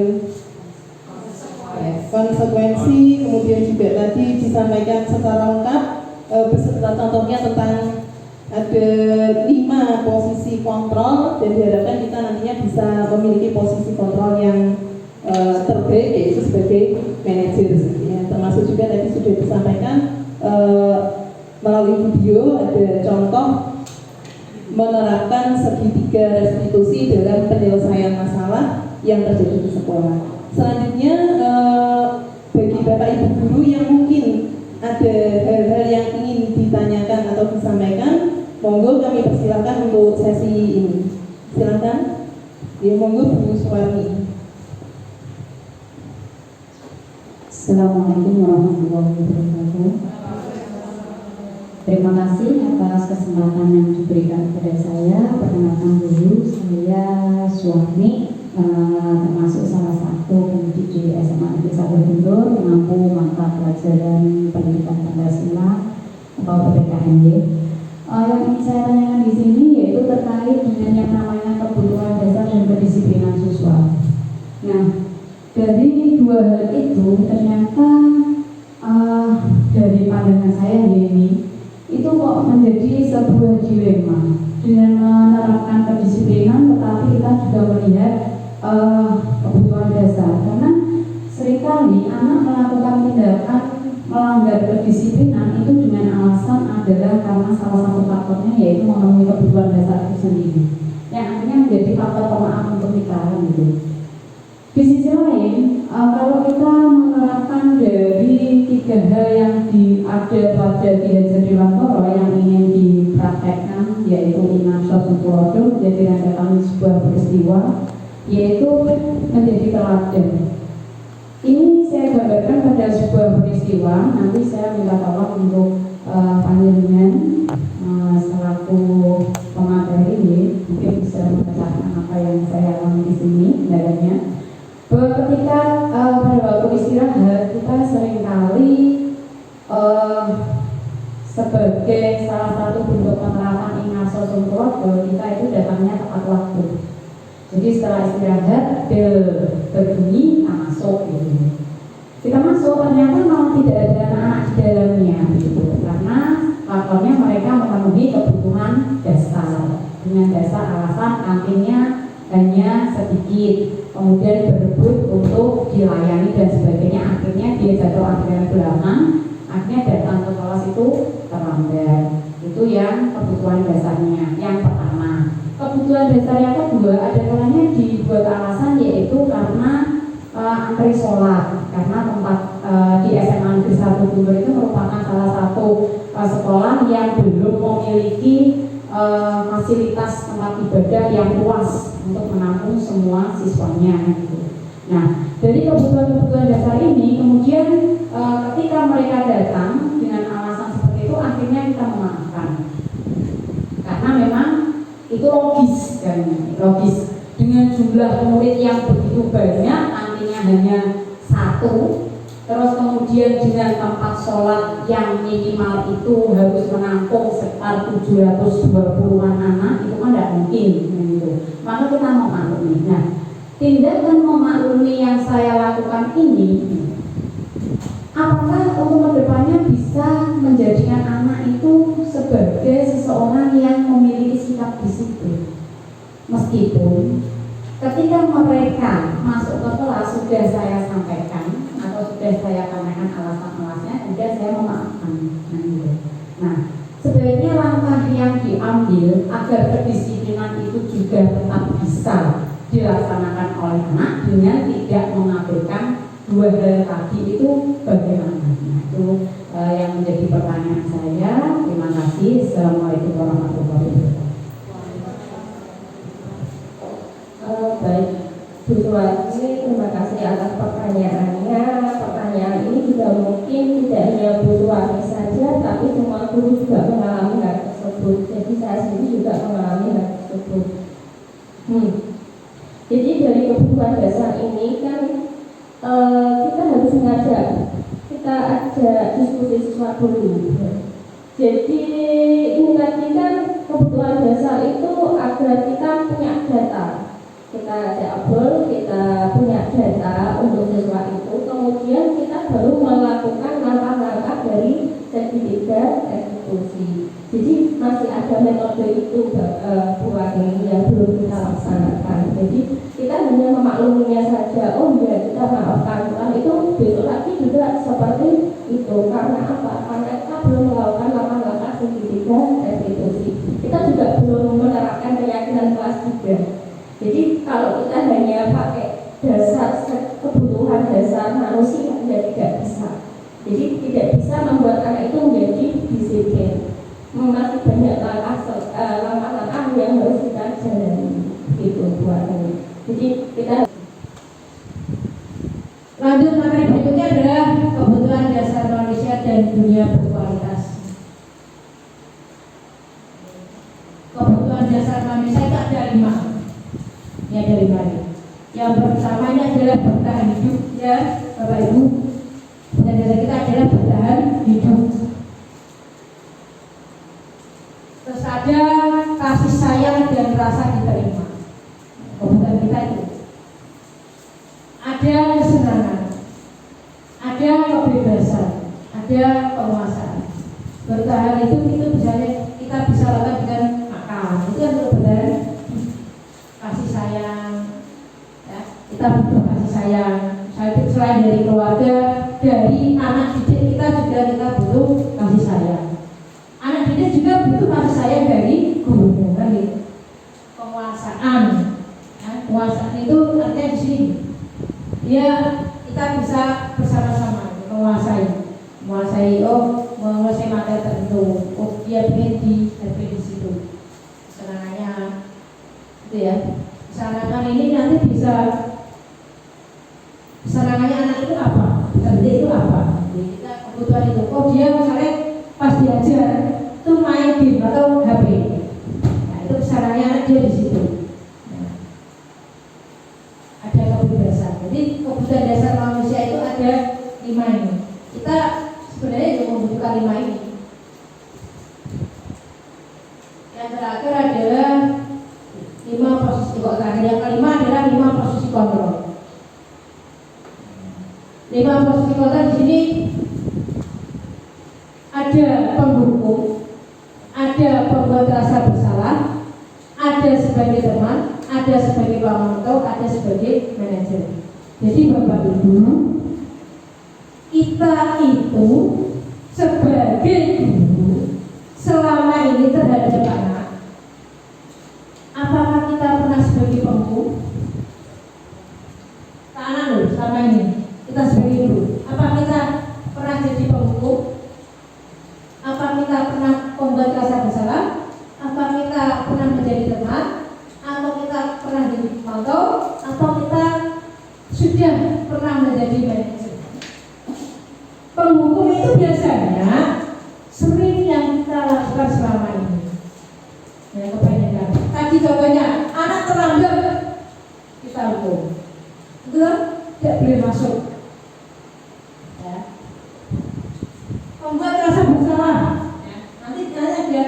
konsekuensi. Kemudian juga tadi disampaikan secara lengkap beserta contohnya tentang ada 5 posisi kontrol, dan diharapkan kita nantinya bisa memiliki posisi kontrol yang terbaik, yaitu sebagai manajer. Ya, termasuk juga tadi sudah disampaikan melalui video ada contoh menerapkan segitiga restitusi dalam penyelesaian masalah yang terjadi di sekolah. Selanjutnya bagi Bapak Ibu guru yang mungkin ada hal-hal yang ingin ditanyakan atau disampaikan, monggo kami persilakan untuk sesi ini. Silakan. Ya, monggo Bu Suwarni. Assalamualaikum warahmatullahi wabarakatuh. Terima kasih atas kesempatan yang diberikan kepada saya. Perkenalkan dulu, saya Suwarni, termasuk salah satu pendidik di SMA Negeri 1 Guntur, mengampu mata pelajaran pendidikan Pancasila atau PPKMY. Yang ingin saya tanyakan di sini yaitu terkait dengan yang namanya kebutuhan dasar dan kedisiplinan siswa. Nah, dari dua hal itu ternyata dari pandangan saya ini itu kok menjadi sebuah dilema. Dengan menerapkan kedisiplinan, tetapi kita juga melihat kebutuhan dasar, karena seringkali anak melakukan tindakan melanggar kedisiplinan itu dengan alasan adalah karena salah satu faktornya yaitu memenuhi kebutuhan dasar itu sendiri, yang akhirnya menjadi faktor pemaaf untuk kita gitu. Di sisi lain, kalau kita menerapkan dari 3 hal yang ada pada Ki Hajar Dewantara yang ingin dipraktekkan, yaitu inam sosumpulodo, menjadi rentetan sebuah peristiwa, yaitu menjadi teladan. Ini saya gambarkan pada sebuah peristiwa. Nanti saya minta tolong untuk panjenengan selaku pemateri ini mungkin bisa membacakan apa yang saya alami di sini kendalanya. Bahwa ketika pada waktu istirahat kita seringkali sebagai salah satu bentuk penerapan ingat sosial keluarga, kita itu datangnya tepat waktu. Jadi setelah istirahat, berbunyi, kita masuk gitu. Kita masuk, ternyata memang tidak ada anak di dalamnya gitu. Karena faktornya mereka memenuhi kebutuhan dasar dengan dasar alasan kantinnya hanya sedikit, kemudian berebut untuk dilayani dan sebagainya. Akhirnya dia jatuh antrian belakang, akhirnya datang ke kelas itu terlambat. Itu yang kebutuhan dasarnya yang pertama. Kebutuhan dasar yang kedua, ada kalanya dibuat alasan, yaitu karena antri sholat, karena tempat di SMA Negeri 1 Bungur itu merupakan salah satu sekolah yang belum memiliki fasilitas tempat ibadah yang luas untuk menampung semua siswanya gitu. Nah, dari kebutuhan-kebutuhan dasar ini kemudian ketika mereka datang dengan alasan seperti itu, akhirnya kita memaafkan karena memang itu logis kan, logis dengan jumlah murid yang begitu banyak, nantinya hanya satu, terus kemudian dengan tempat sholat yang minimal itu harus menampung sekitar 720-an anak, itu kan tidak mungkin gitu. Maka kita memaklumi. Nah, tindakan memaklumi yang saya lakukan ini, apakah untuk kedepannya bisa menjadikan anak itu sebagai seseorang yang memiliki sikap disiplin? Meskipun ketika mereka masuk ke kelas sudah saya sampaikan atau sudah saya katakan alasan-alasannya, kemudian saya memaafkan. Nah, sebaiknya langkah yang diambil agar kedisiplinan itu juga tetap bisa dilaksanakan oleh anak dengan tidak mengabaikan dua hal tadi itu bagaimana? Nah, itu yang menjadi pertanyaan saya. Terima kasih. Assalamualaikum warahmatullahi wabarakatuh. Baik, Bu Suwardi, terima kasih atas pertanyaannya. Pertanyaan ini juga mungkin tidak hanya Bu Suwardi saja, tapi semua guru juga mengalami hal tersebut. Jadi saya sendiri juga mengalami hal tersebut. Jadi dari kebutuhan dasar ini kan kita harus mengajak, kita ajak diskusi siswa dulu. Jadi ini tadi kan kebutuhan dasar itu agar kita punya data. Kita ajak obrol, kita punya data untuk siswa itu, kemudian kita baru melakukan langkah-langkah dari segi 3 eksekusi. Jadi masih ada metode itu buat ini yang belum kita laksanakan. Jadi kita hanya memakluminya saja. Oh ya, kita maafkan, itu besok lagi juga seperti itu. Karena apa? Karena kita belum melakukan langkah-langkah segi 3 eksekusi. Kita juga belum menerapkan keyakinan kelas 3. Jadi kalau kita hanya pakai dasar kebutuhan dasar manusia, ya tidak bisa. Jadi tidak bisa membuat anak itu menjadi disiplin. Masih banyak langkah-langkah yang harus kita jalani gitu buat ini. Jadi kita lanjut. Materi berikutnya adalah kebutuhan dasar manusia dan dunia berkualitas. Kebutuhan dasar manusia itu ada 5. Ini ada 5. Yang pertamanya adalah bertahan hidup, ya Bapak Ibu. Dan dasar kita adalah bertahan hidup. Terus ada kasih sayang dan rasa diterima. Kebutuhan kita itu. Ada kesenangan, ada kebebasan, ada penguasaan. Bertahan itu misalnya kita bisa lakukan dengan makan. Itu yang untuk bertahan. Kasih sayang, ya, kita butuh kasih sayang. Selain dari keluarga, dari anak didik kita butuh kasih sayang. Anak didik juga butuh kasih sayang dari gurunya, kan gitu. Penguasaan, ya, penguasaan itu artinya di sini. Dia kita bisa bersama-sama menguasai materi tertentu. Oh, dia ingin di situ. Senangannya. Itu ya, kesenangan ini nanti bisa, kesenangannya anak itu apa, nanti itu apa. Jadi kita kebutuhan itu, oh dia misalnya pas diajar itu main game atau HP, nah itu kesenangannya anak dia di situ. Nah, ada kebebasan. Jadi kebutuhan dasar manusia itu ada 5 ini. Kita sebenarnya juga membutuhkan 5 ini. ada penghukum, ada pembuat rasa bersalah, ada sebagai teman, ada sebagai pemantau, ada sebagai manajer. Jadi Bapak Ibu, kita itu sebagai guru selama ini terhadap anak, apakah kita pernah sebagai penghukum? Anak loh, selama ini kita sebagai guru, apa kita pernah jadi penghukum? Apa kita pernah membuat rasa bersalah? Apa kita pernah menjadi teman? Atau kita pernah jadi pemantau? Atau kita sudah pernah menjadi manajer? Penghukum itu biasanya sering yang kita lakukan selama ini. Ya, kebanyakan. Tadi contohnya, anak terlambat, kita hukum. Itu kan tidak boleh masuk. Ya. Membuat rasa bersalah. Ya. Nanti ada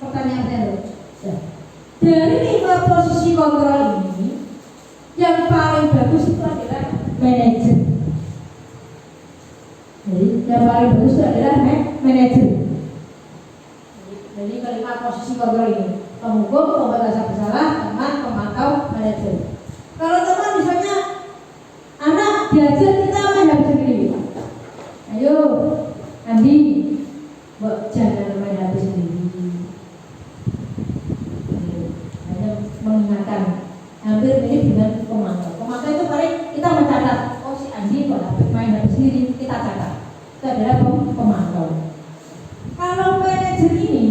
pertanyaannya loh. Ya. Dari 5 posisi kontrol ini, yang paling bagus itu adalah manajer. Jadi yang paling bagus itu adalah manajer. Jadi kelima posisi kontrol ini, penghukum, pembuat rasa bersalah, teman, pemantau, manajer. Kalau teman misalnya anak diajar kita main HP sendiri, ayo Andi, buat jangan main HP sendiri. Hanya mengingatkan, hampir mirip dengan pemantau. Pemantau itu paling kita mencatat, oh si Andi buat main HP sendiri, kita catat. Itu adalah pemantau. Kalau manajer ini,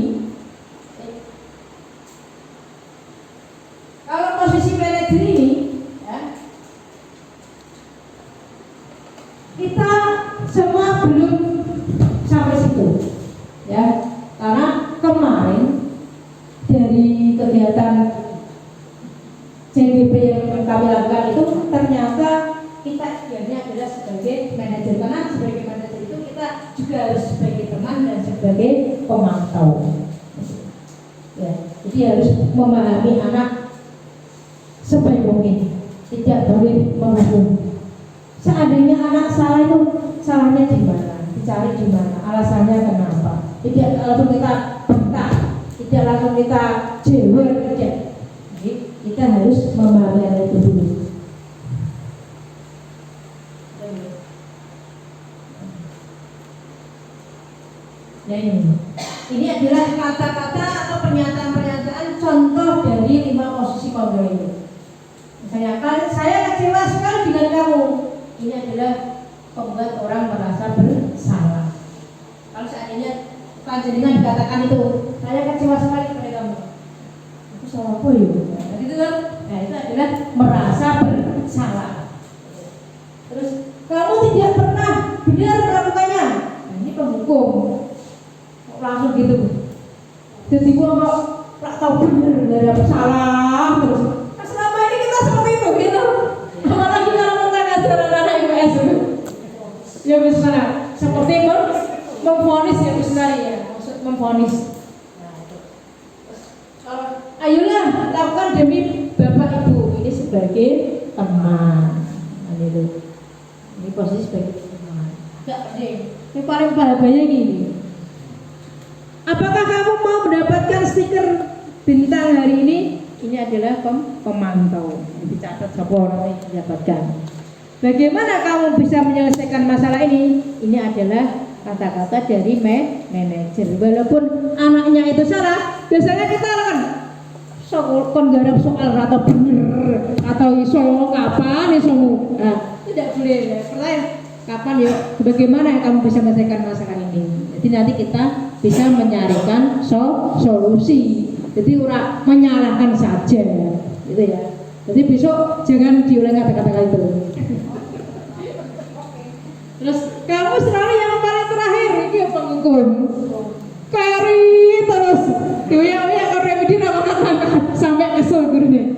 kalau posisi manajer ini, ya, kita semua belum sampai situ, ya, karena kemarin dari kegiatan CBP yang kami lakukan itu ternyata kita idealnya adalah sebagai manajer, karena sebagai manajer itu kita juga harus sebagai teman dan sebagai pemantau, ya, jadi harus memahami anak sebaik mungkin, tidak boleh menghukum. Seandainya anak salah itu salahnya di mana, dicari di mana, alasannya kenapa. Tidak langsung kita bentak, tidak langsung kita jewer, tidak. Jadi, kita harus memahami hal itu dulu. Nah ini adalah kata-kata atau pernyataan-pernyataan contoh dari 5 posisi kontrol ini. Misalnya, saya kecewa sekali dengan kamu. Ini adalah membuat orang merasa bersalah. Kalau seandainya panjenengan dikatakan itu, saya kecewa sekali kepada kamu. Itu salah apa ya? Nah, itu kan, nah itu adalah merasa bersalah. Terus kamu tidak pernah benar melakukannya. Nah, ini penghukum. Kok langsung gitu? Jadi gua nggak tahu benar, nggak ada salah terus. Selama ini kita seperti itu, gitu. Apalagi kalau kita ngajaran anak IPS itu, ya misalnya seperti memvonis ya misalnya ya, maksud memvonis. Nah itu. Ayolah lakukan demi bapak ibu, ini sebagai teman. Nah, itu. Ini posisi sebagai teman. Enggak penting. Ini paling bahaya gini. Apakah kamu mau mendapatkan stiker bintang hari ini? Ini adalah pemantau. Dicatat siapa orang yang mendapatkan. Bagaimana kamu bisa menyelesaikan masalah ini? Ini adalah kata-kata dari manajer. Walaupun anaknya itu salah, biasanya kita kan kon garap soal atau bener atau iso kapan iso. Nah, tidak boleh ya. Pertanyaan kapan ya? Bagaimana yang kamu bisa menyelesaikan masalah ini? Jadi nanti kita bisa mencarikan solusi. Jadi orang menyalahkan saja, gitu ya. Jadi besok jangan diulang kata-kata itu. Terus kamu selalu yang paling terakhir ini penghukum. Kari terus, ya remedi sampai kesel gurunya.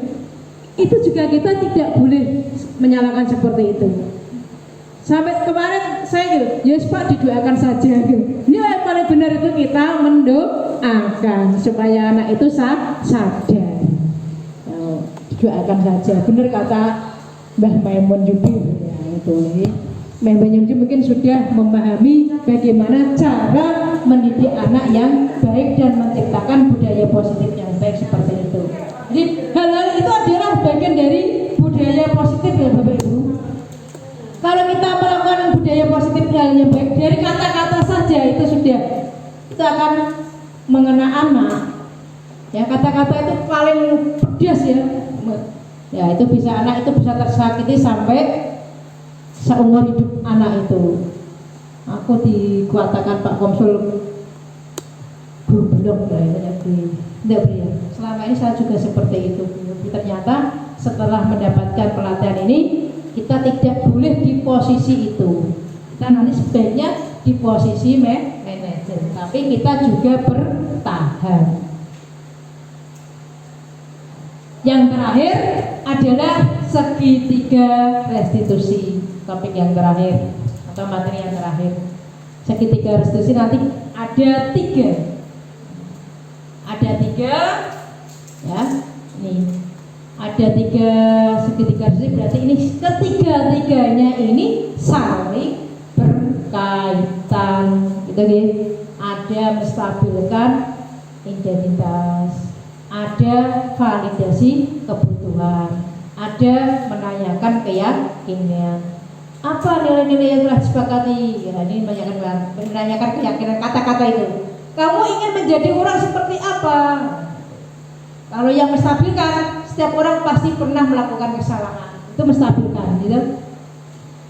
Itu juga kita tidak boleh menyalahkan seperti itu. Sampai kemarin saya gitu, yes Pak didoakan saja gitu. Ini yang paling benar itu kita mendoakan supaya anak itu sadar. Didoakan saja. Benar kata Mbah Maimun Jubir ya itu. Mbah Maimun Jubir mungkin sudah memahami bagaimana cara mendidik anak yang baik dan menciptakan budaya positif yang baik seperti itu. Jadi hal-hal itu adalah bagian dari budaya positif ya Bapak Ibu. Kalau kita melakukan budaya positif hal yang baik dari kata-kata saja itu akan mengena anak. Ya, kata-kata itu paling pedas ya. Ya, itu bisa anak itu bisa tersakiti sampai seumur hidup anak itu. Aku dikatakan Pak Konsul goblok lah itu ya. Selama ini saya juga seperti itu. Ternyata setelah mendapatkan pelatihan ini kita tidak boleh di posisi itu. Kita nanti sebaiknya di posisi manajer, tapi kita juga bertahan. Yang terakhir adalah segitiga restitusi, topik yang terakhir atau materi yang terakhir. Segitiga restitusi nanti ada tiga ya, nih ada tiga segitiga restitusi, berarti ini ketiga-tiganya ini saling berkaitan gitu nih. Ada menstabilkan identitas, ada validasi kebutuhan, ada menanyakan keyakinan. Apa nilai-nilai yang telah disepakati? Ya, ini menanyakan keyakinan kata-kata itu. Kamu ingin menjadi orang seperti apa? Kalau yang menstabilkan, setiap orang pasti pernah melakukan kesalahan. Itu menstabilkan, gitu.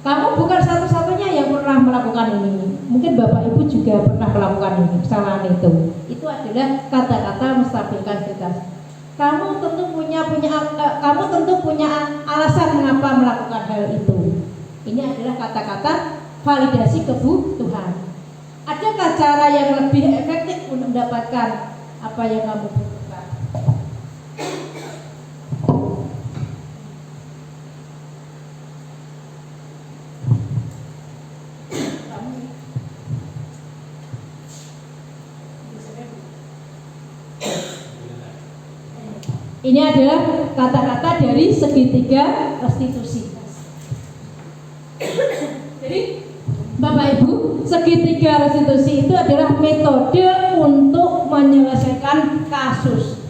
Kamu bukan satu-satunya yang pernah melakukan ini. Mungkin Bapak Ibu juga pernah melakukan ini, kesalahan itu. Itu adalah kata-kata menstabilkan kita. Kamu tentu punya alasan mengapa melakukan hal itu. Ini adalah kata-kata validasi kebutuhan. Adakah cara yang lebih efektif untuk mendapatkan apa yang kamu butuhkan? Ini adalah kata-kata dari segitiga restitusi. Jadi Bapak Ibu, segitiga restitusi itu adalah metode untuk menyelesaikan kasus.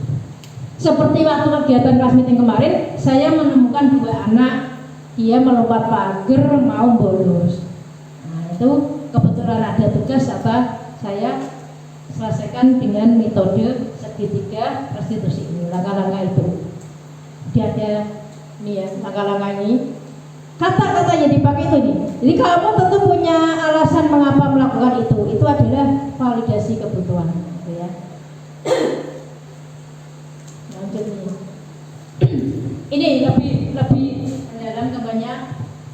Seperti waktu kegiatan kelas meeting kemarin, saya menemukan dua anak, dia melompat pagar mau bolos. Nah, itu kebetulan ada tugas saya selesaikan dengan metode segitiga restitusi ini, langkah-langkah itu. Dia ada nih ya, langkah-langkah ini. Kata-kata yang dipakai itu nih. Jadi kamu tentu punya alasan mengapa melakukan itu. Itu adalah validasi kebutuhan, gitu ya. Lanjut nih. Ini lebih dalam kebanyak.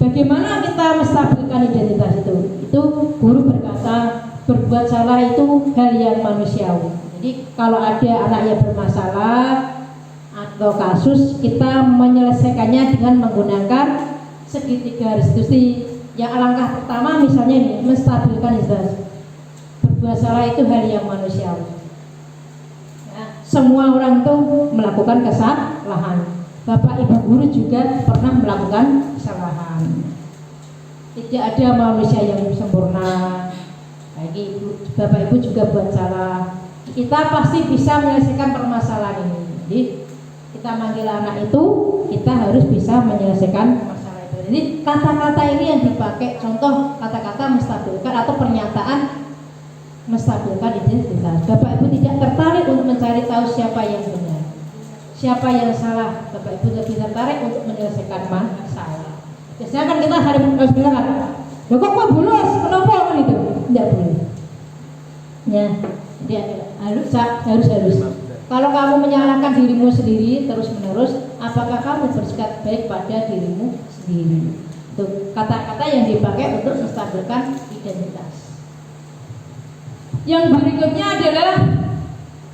Bagaimana kita menstabilkan identitas itu? Itu guru berkata, berbuat salah itu hal yang manusiawi. Jadi kalau ada anak yang bermasalah atau kasus, kita menyelesaikannya dengan menggunakan segitiga restitusi. Yang langkah pertama misalnya ini, menstabilkan identitas. Berbuat salah itu hal yang manusiawi. Ya, semua orang itu melakukan kesalahan. Bapak Ibu guru juga pernah melakukan kesalahan. Tidak ada manusia yang sempurna. Lagi Bapak Ibu juga buat salah. Kita pasti bisa menyelesaikan permasalahan ini. Jadi kita manggil anak itu, kita harus bisa menyelesaikan masalah itu. Jadi kata-kata ini yang dipakai, contoh kata-kata menstabilkan atau pernyataan menstabilkan identitas. Bapak Ibu tidak tertarik untuk mencari tahu siapa yang benar, siapa yang salah. Bapak Ibu lebih tertarik untuk menyelesaikan masalah. Biasanya kan kita harus bilang, loh kok bolos? Kenapa kan itu? Tidak boleh. Ya, dia harus. Kalau kamu menyalahkan dirimu sendiri terus-menerus, apakah kamu bersikap baik pada dirimu sendiri? Itu kata-kata yang dipakai untuk menstabilkan identitas. Yang berikutnya adalah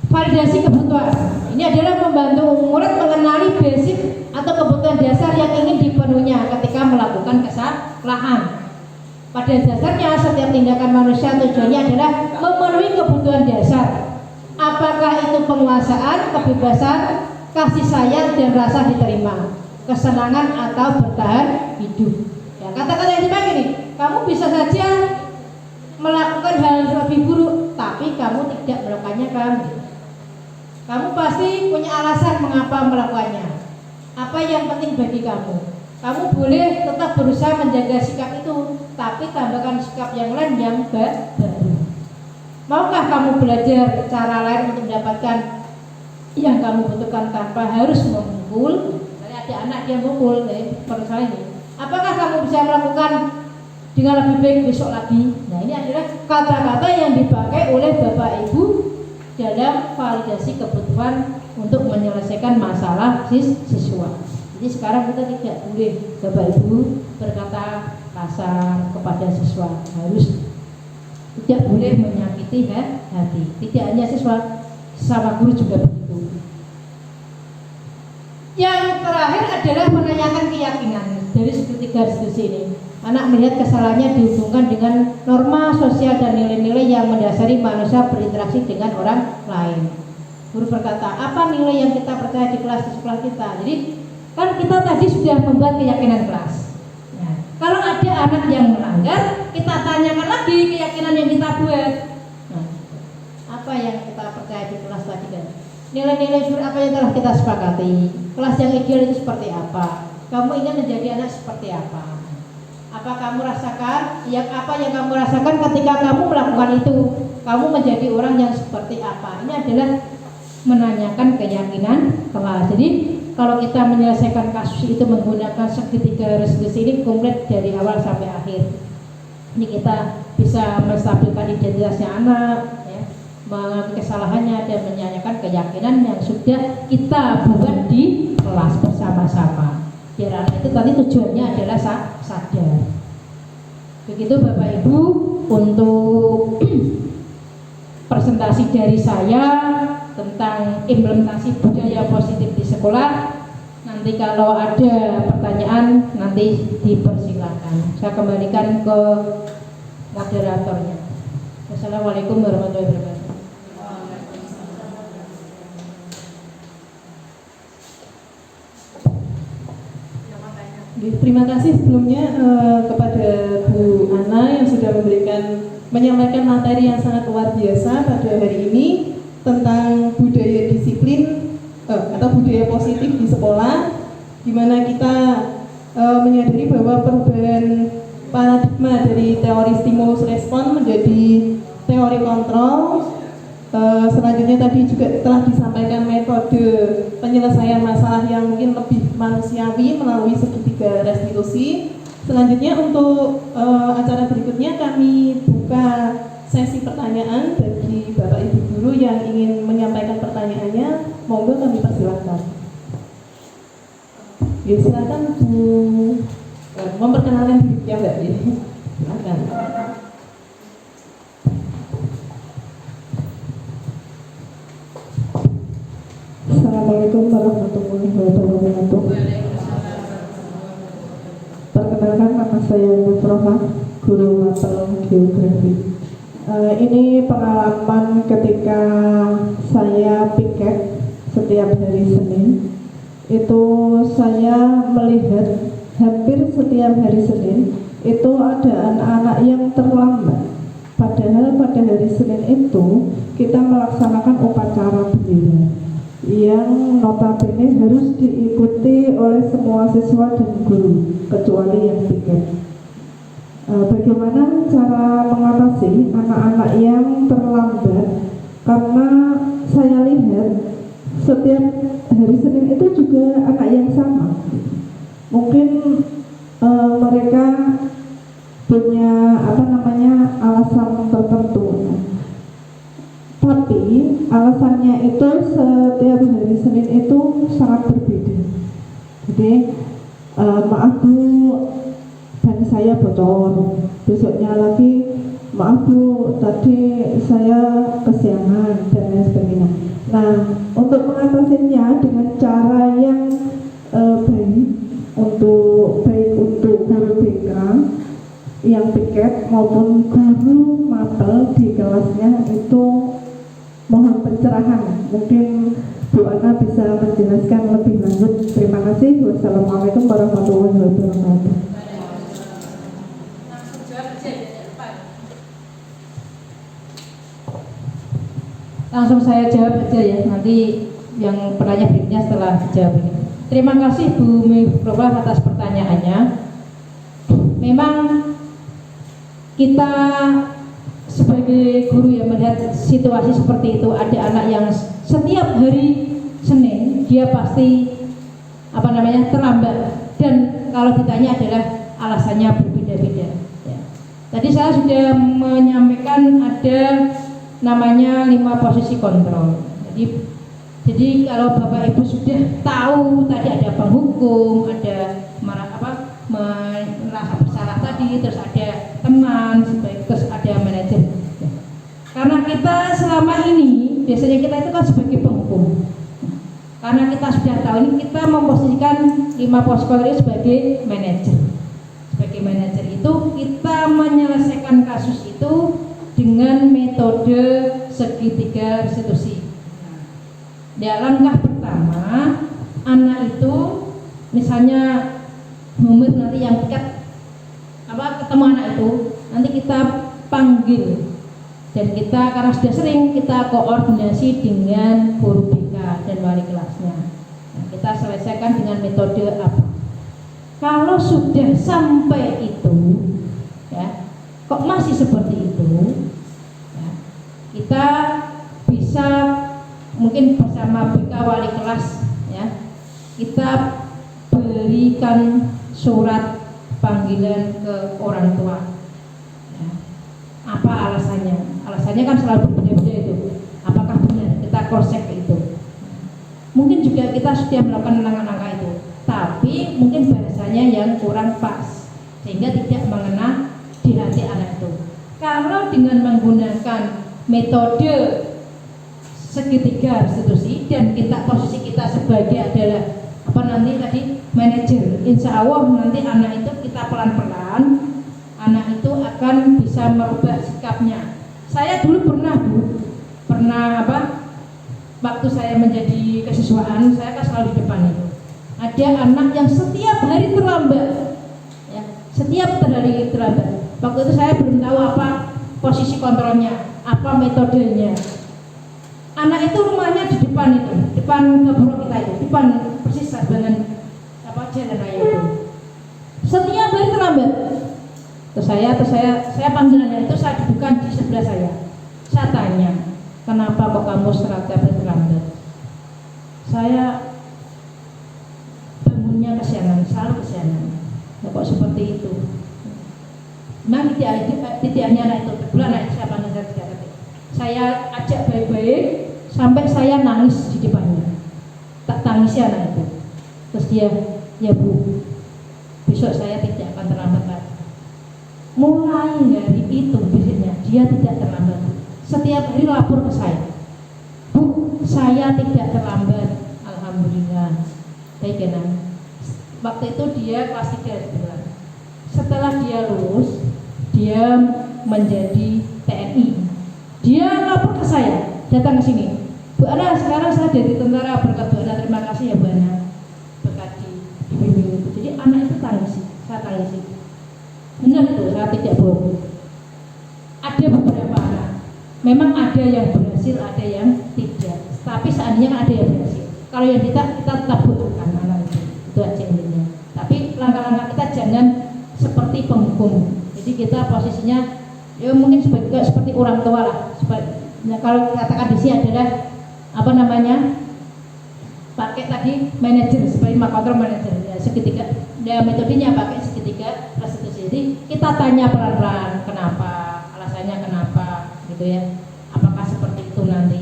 validasi kebutuhan. Ini adalah membantu murid mengenali basic atau kebutuhan dasar yang ingin dipenuhinya ketika melakukan kesalahan. Pada dasarnya setiap tindakan manusia tujuannya adalah memenuhi kebutuhan dasar. Apakah itu penguasaan, kebebasan, kasih sayang dan rasa diterima, kesenangan atau bertahan hidup. Ya, kata-kata yang dipakai nih, kamu bisa saja melakukan hal yang lebih buruk, tapi kamu tidak melakukannya kamu pasti punya alasan mengapa melakukannya. Apa yang penting bagi kamu? Kamu boleh tetap berusaha menjaga sikap itu, tapi tambahkan sikap yang lain yang baru. Maukah kamu belajar cara lain untuk mendapatkan yang kamu butuhkan tanpa harus memukul? Misalnya ada anak dia mukul, persoalan ini. Apakah kamu bisa melakukan dengan lebih baik besok lagi? Nah, ini adalah kata-kata yang dipakai oleh Bapak Ibu dalam validasi kebutuhan untuk menyelesaikan masalah siswa. Jadi sekarang kita tidak boleh Bapak Ibu berkata kasar kepada siswa, harus tidak boleh menyakiti hati. Tidak hanya siswa, sama guru juga begitu. Yang terakhir adalah menanyakan keyakinan dari segitiga diskusi ini. Anak melihat kesalahannya dihubungkan dengan norma sosial dan nilai-nilai yang mendasari manusia berinteraksi dengan orang lain. Guru berkata, apa nilai yang kita percaya di kelas, di sekolah kita? Jadi kan kita tadi sudah membuat keyakinan kelas. Nah, kalau ada anak yang melanggar, kita tanyakan lagi keyakinan yang kita buat. Nah, apa yang kita percaya di kelas tadi kan? Nilai-nilai apa yang telah kita sepakati? Kelas yang ideal itu seperti apa? Kamu ingin menjadi anak seperti apa? Apa kamu rasakan? Apa yang kamu rasakan ketika kamu melakukan itu? Kamu menjadi orang yang seperti apa? Ini adalah menanyakan keyakinan kelas. Jadi kalau kita menyelesaikan kasus itu menggunakan segitiga resolusi ini komplit dari awal sampai akhir. Ini kita bisa menstabilkan identitasnya anak, ya, mengakui kesalahannya dan menyanyikan keyakinan yang sudah kita buat di kelas bersama-sama. Biar anak itu tadi tujuannya adalah sadar. Begitu Bapak Ibu untuk presentasi dari saya tentang implementasi budaya positif di sekolah. Nanti kalau ada pertanyaan nanti dipersilakan. Saya kembalikan ke moderatornya. Wassalamualaikum warahmatullahi wabarakatuh. Terima kasih sebelumnya kepada Bu Ana yang sudah menyampaikan materi yang sangat luar biasa pada hari ini tentang budaya disiplin atau budaya positif di sekolah, di mana kita menyadari bahwa perubahan paradigma dari teori stimulus respon menjadi teori kontrol. Selanjutnya tadi juga telah disampaikan metode penyelesaian masalah yang mungkin lebih manusiawi melalui segitiga restitusi. Selanjutnya untuk acara berikutnya kami buka sesi pertanyaan bagi Bapak Ibu guru yang ingin menyampaikan pertanyaannya. Monggo kami persilakan. Ya, silakan Bu memperkenalkan diri ya Mbak. Silakan. Assalamualaikum warahmatullahi wabarakatuh. Perkenalkan, nama saya Mutroha, guru mata geografi. Ini pengalaman ketika saya piket setiap hari Senin. Itu saya melihat hampir setiap hari Senin itu ada anak-anak yang terlambat. Padahal pada hari Senin itu kita melaksanakan upacara bendera yang notabene harus diikuti oleh semua siswa dan guru kecuali yang piket. Bagaimana cara mengatasi anak-anak yang terlambat? Karena saya lihat setiap hari Senin itu juga anak yang sama. Mungkin mereka punya alasan tertentu. Tapi alasannya itu setiap hari Senin itu sangat berbeda. Jadi maaf Bu, ban saya bocor. Besoknya lagi, maaf Bu, tadi saya kesiangan dan lain sebagainya. Nah, untuk mengatasinya dengan cara yang baik untuk guru BK yang piket maupun guru mapel di kelasnya itu mohon pencerahan. Mungkin Bu Ana bisa menjelaskan lebih lanjut. Terima kasih. Wassalamualaikum warahmatullahi wabarakatuh. langsung saya jawab aja ya, nanti yang penanya berikutnya setelah dijawab ini. Terima kasih Bu Miftah atas pertanyaannya. Memang kita sebagai guru yang melihat situasi seperti itu, ada anak yang setiap hari Senin dia pasti terlambat, dan kalau ditanya adalah alasannya berbeda-beda. Ya. Tadi saya sudah menyampaikan ada namanya 5 posisi kontrol. Jadi kalau Bapak Ibu sudah tahu tadi ada penghukum, ada merasa bersalah tadi, terus ada teman, terus ada manajer. Karena kita selama ini biasanya kita itu kan sebagai penghukum. Karena kita sudah tahu ini, kita memposisikan 5 posisi kontrol sebagai manajer. Sebagai manajer itu kita menyelesaikan kasus itu dengan metode segitiga restitusi. Ya, langkah pertama, anak itu misalnya momen nanti yang ketemu anak itu, nanti kita panggil, dan kita karena sudah sering kita koordinasi dengan guru BK dan wali kelasnya. Nah, kita selesaikan dengan metode apa? Kalau sudah sampai itu, ya, kok masih seperti itu, ya, kita bisa mungkin bersama BK wali kelas, ya, kita berikan surat panggilan ke orang tua. Ya. Apa alasannya? Alasannya kan selalu berbeda-beda itu. Apakah benar? Kita cross check itu. Mungkin juga kita sudah melakukan langkah-langkah itu, tapi mungkin bahasanya yang kurang pas sehingga tidak mengena di hati anak itu. Kalau dengan menggunakan metode segitiga restitusi dan posisi kita sebagai adalah manajer, insya Allah nanti anak itu kita pelan-pelan, anak itu akan bisa merubah sikapnya. Saya dulu pernah waktu saya menjadi kesiswaan, saya kan selalu di depan itu. Ada anak yang setiap hari terlambat, ya, setiap hari terlambat. Waktu itu saya belum tahu apa posisi kontrolnya, apa metodenya. Anak itu rumahnya di depan itu, depan kebun kita itu, depan persis dengan jalan raya itu. Setiap hari terlambat. Terus saya panggilannya itu saya dudukan di sebelah saya. Saya tanya, kenapa kok kamu setiap hari terlambat? Saya bangunnya kesiangan, selalu kesiangan. Ya, kok seperti itu? Memang tidak hanya anak itu, kedua anak saya panggil saya ajak baik-baik sampai saya nangis di depannya. Tak tangisi anak itu. Terus dia, ya Bu, besok saya tidak akan terlambat lagi. Mulai dari itu biasanya dia tidak terlambat. Setiap hari lapor ke saya, Bu, saya tidak terlambat, alhamdulillah. Baik ya, waktu itu dia kelas 3 bulan. Setelah dia lulus, dia menjadi TNI. Dia lapor ke saya, datang ke sini. Bu Ana, sekarang saya jadi tentara, berkat Bu Ana, terima kasih ya Bu Ana, berkat dibimbing itu. Jadi anak itu tangisi, saya tangisi. Benar itu, saya tidak bohong. Ada beberapa anak, memang ada yang berhasil, ada yang tidak. Tapi seandainya kan ada yang berhasil. Kalau yang kita tetap butuhkan anak itu aja intinya. Tapi langkah-langkah kita jangan seperti penghukum. Jadi kita posisinya ya mungkin seperti orang tua lah. Nah, kalau katakan di sini adalah pakai tadi manajer, seperti kontrol manajer ya, segitiga. Ya, metodenya pakai segitiga restitusi. Jadi kita tanya pelan-pelan kenapa, alasannya kenapa, gitu ya. Apakah seperti itu nanti?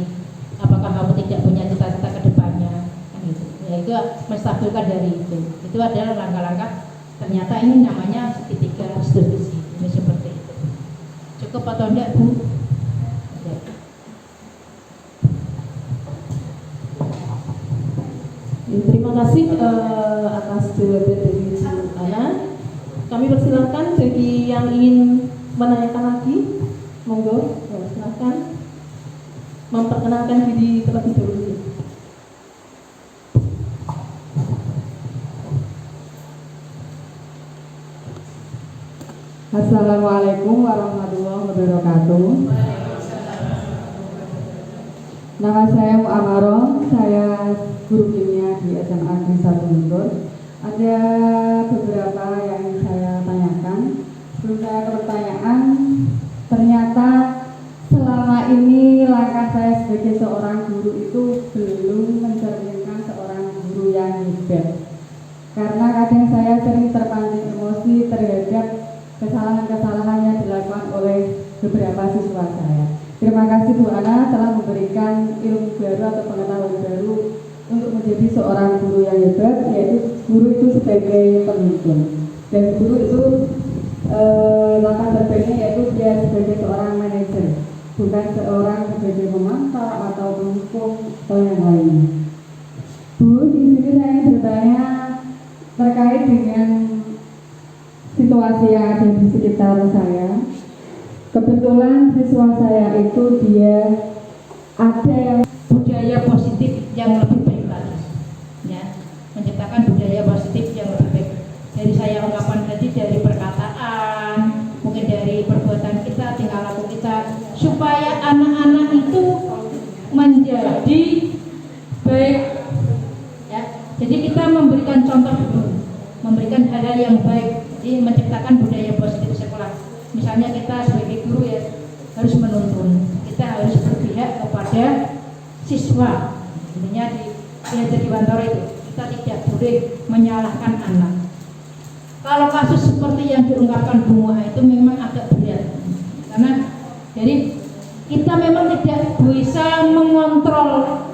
Apakah kamu tidak punya cita-cita ke depannya? Kan gitu. Ya itu menstabilkan dari itu. Itu adalah langkah-langkah. Ternyata ini namanya segitiga restitusi. Ini seperti itu. Cukup atau enggak, Bu? Terima kasih atas jawaban dari Bu Ana. Kami persilahkan bagi yang ingin menanyakan lagi, monggo, silakan memperkenalkan diri terlebih dahulu. Assalamualaikum warahmatullahi wabarakatuh. Nama saya Mu'amaroh, saya guru kimia di SMA Negeri 1 Guntur. Ada beberapa yang ingin saya tanyakan. Sebelum saya ke pertanyaan, ternyata selama ini langkah saya sebagai seorang guru itu belum mencerminkan seorang guru yang hebat. Karena kadang saya sering terpancing emosi terhadap kesalahan-kesalahan yang dilakukan oleh beberapa siswa saya. Terima kasih Bu Ana telah memberikan ilmu baru atau pengetahuan baru untuk menjadi seorang guru yang hebat, yaitu guru itu sebagai penuntun. Dan guru itu langkah terbaiknya yaitu dia sebagai seorang manajer, bukan seorang sebagai pemantau atau pendukung atau yang lainnya. Bu, di sini saya ingin bertanya terkait dengan situasi yang ada di sekitar saya. Kebetulan siswa saya itu dia ada yang budaya positif yang lebih baik lagi, ya, menciptakan budaya positif yang lebih baik. Dari saya ungkapan tadi, dari perkataan, mungkin dari perbuatan kita, tingkah laku kita, supaya anak-anak itu menjadi baik, ya. Jadi kita memberikan contoh dulu, memberikan hal-hal yang baik, jadi menciptakan budaya positif sekolah. Misalnya kita sebagai guru ya harus menuntun, kita harus berpihak kepada siswa. Intinya di Wantoro itu kita tidak boleh menyalahkan anak. Kalau kasus seperti yang diungkapkan Bu Mua itu memang agak berat, karena jadi kita memang tidak bisa mengontrol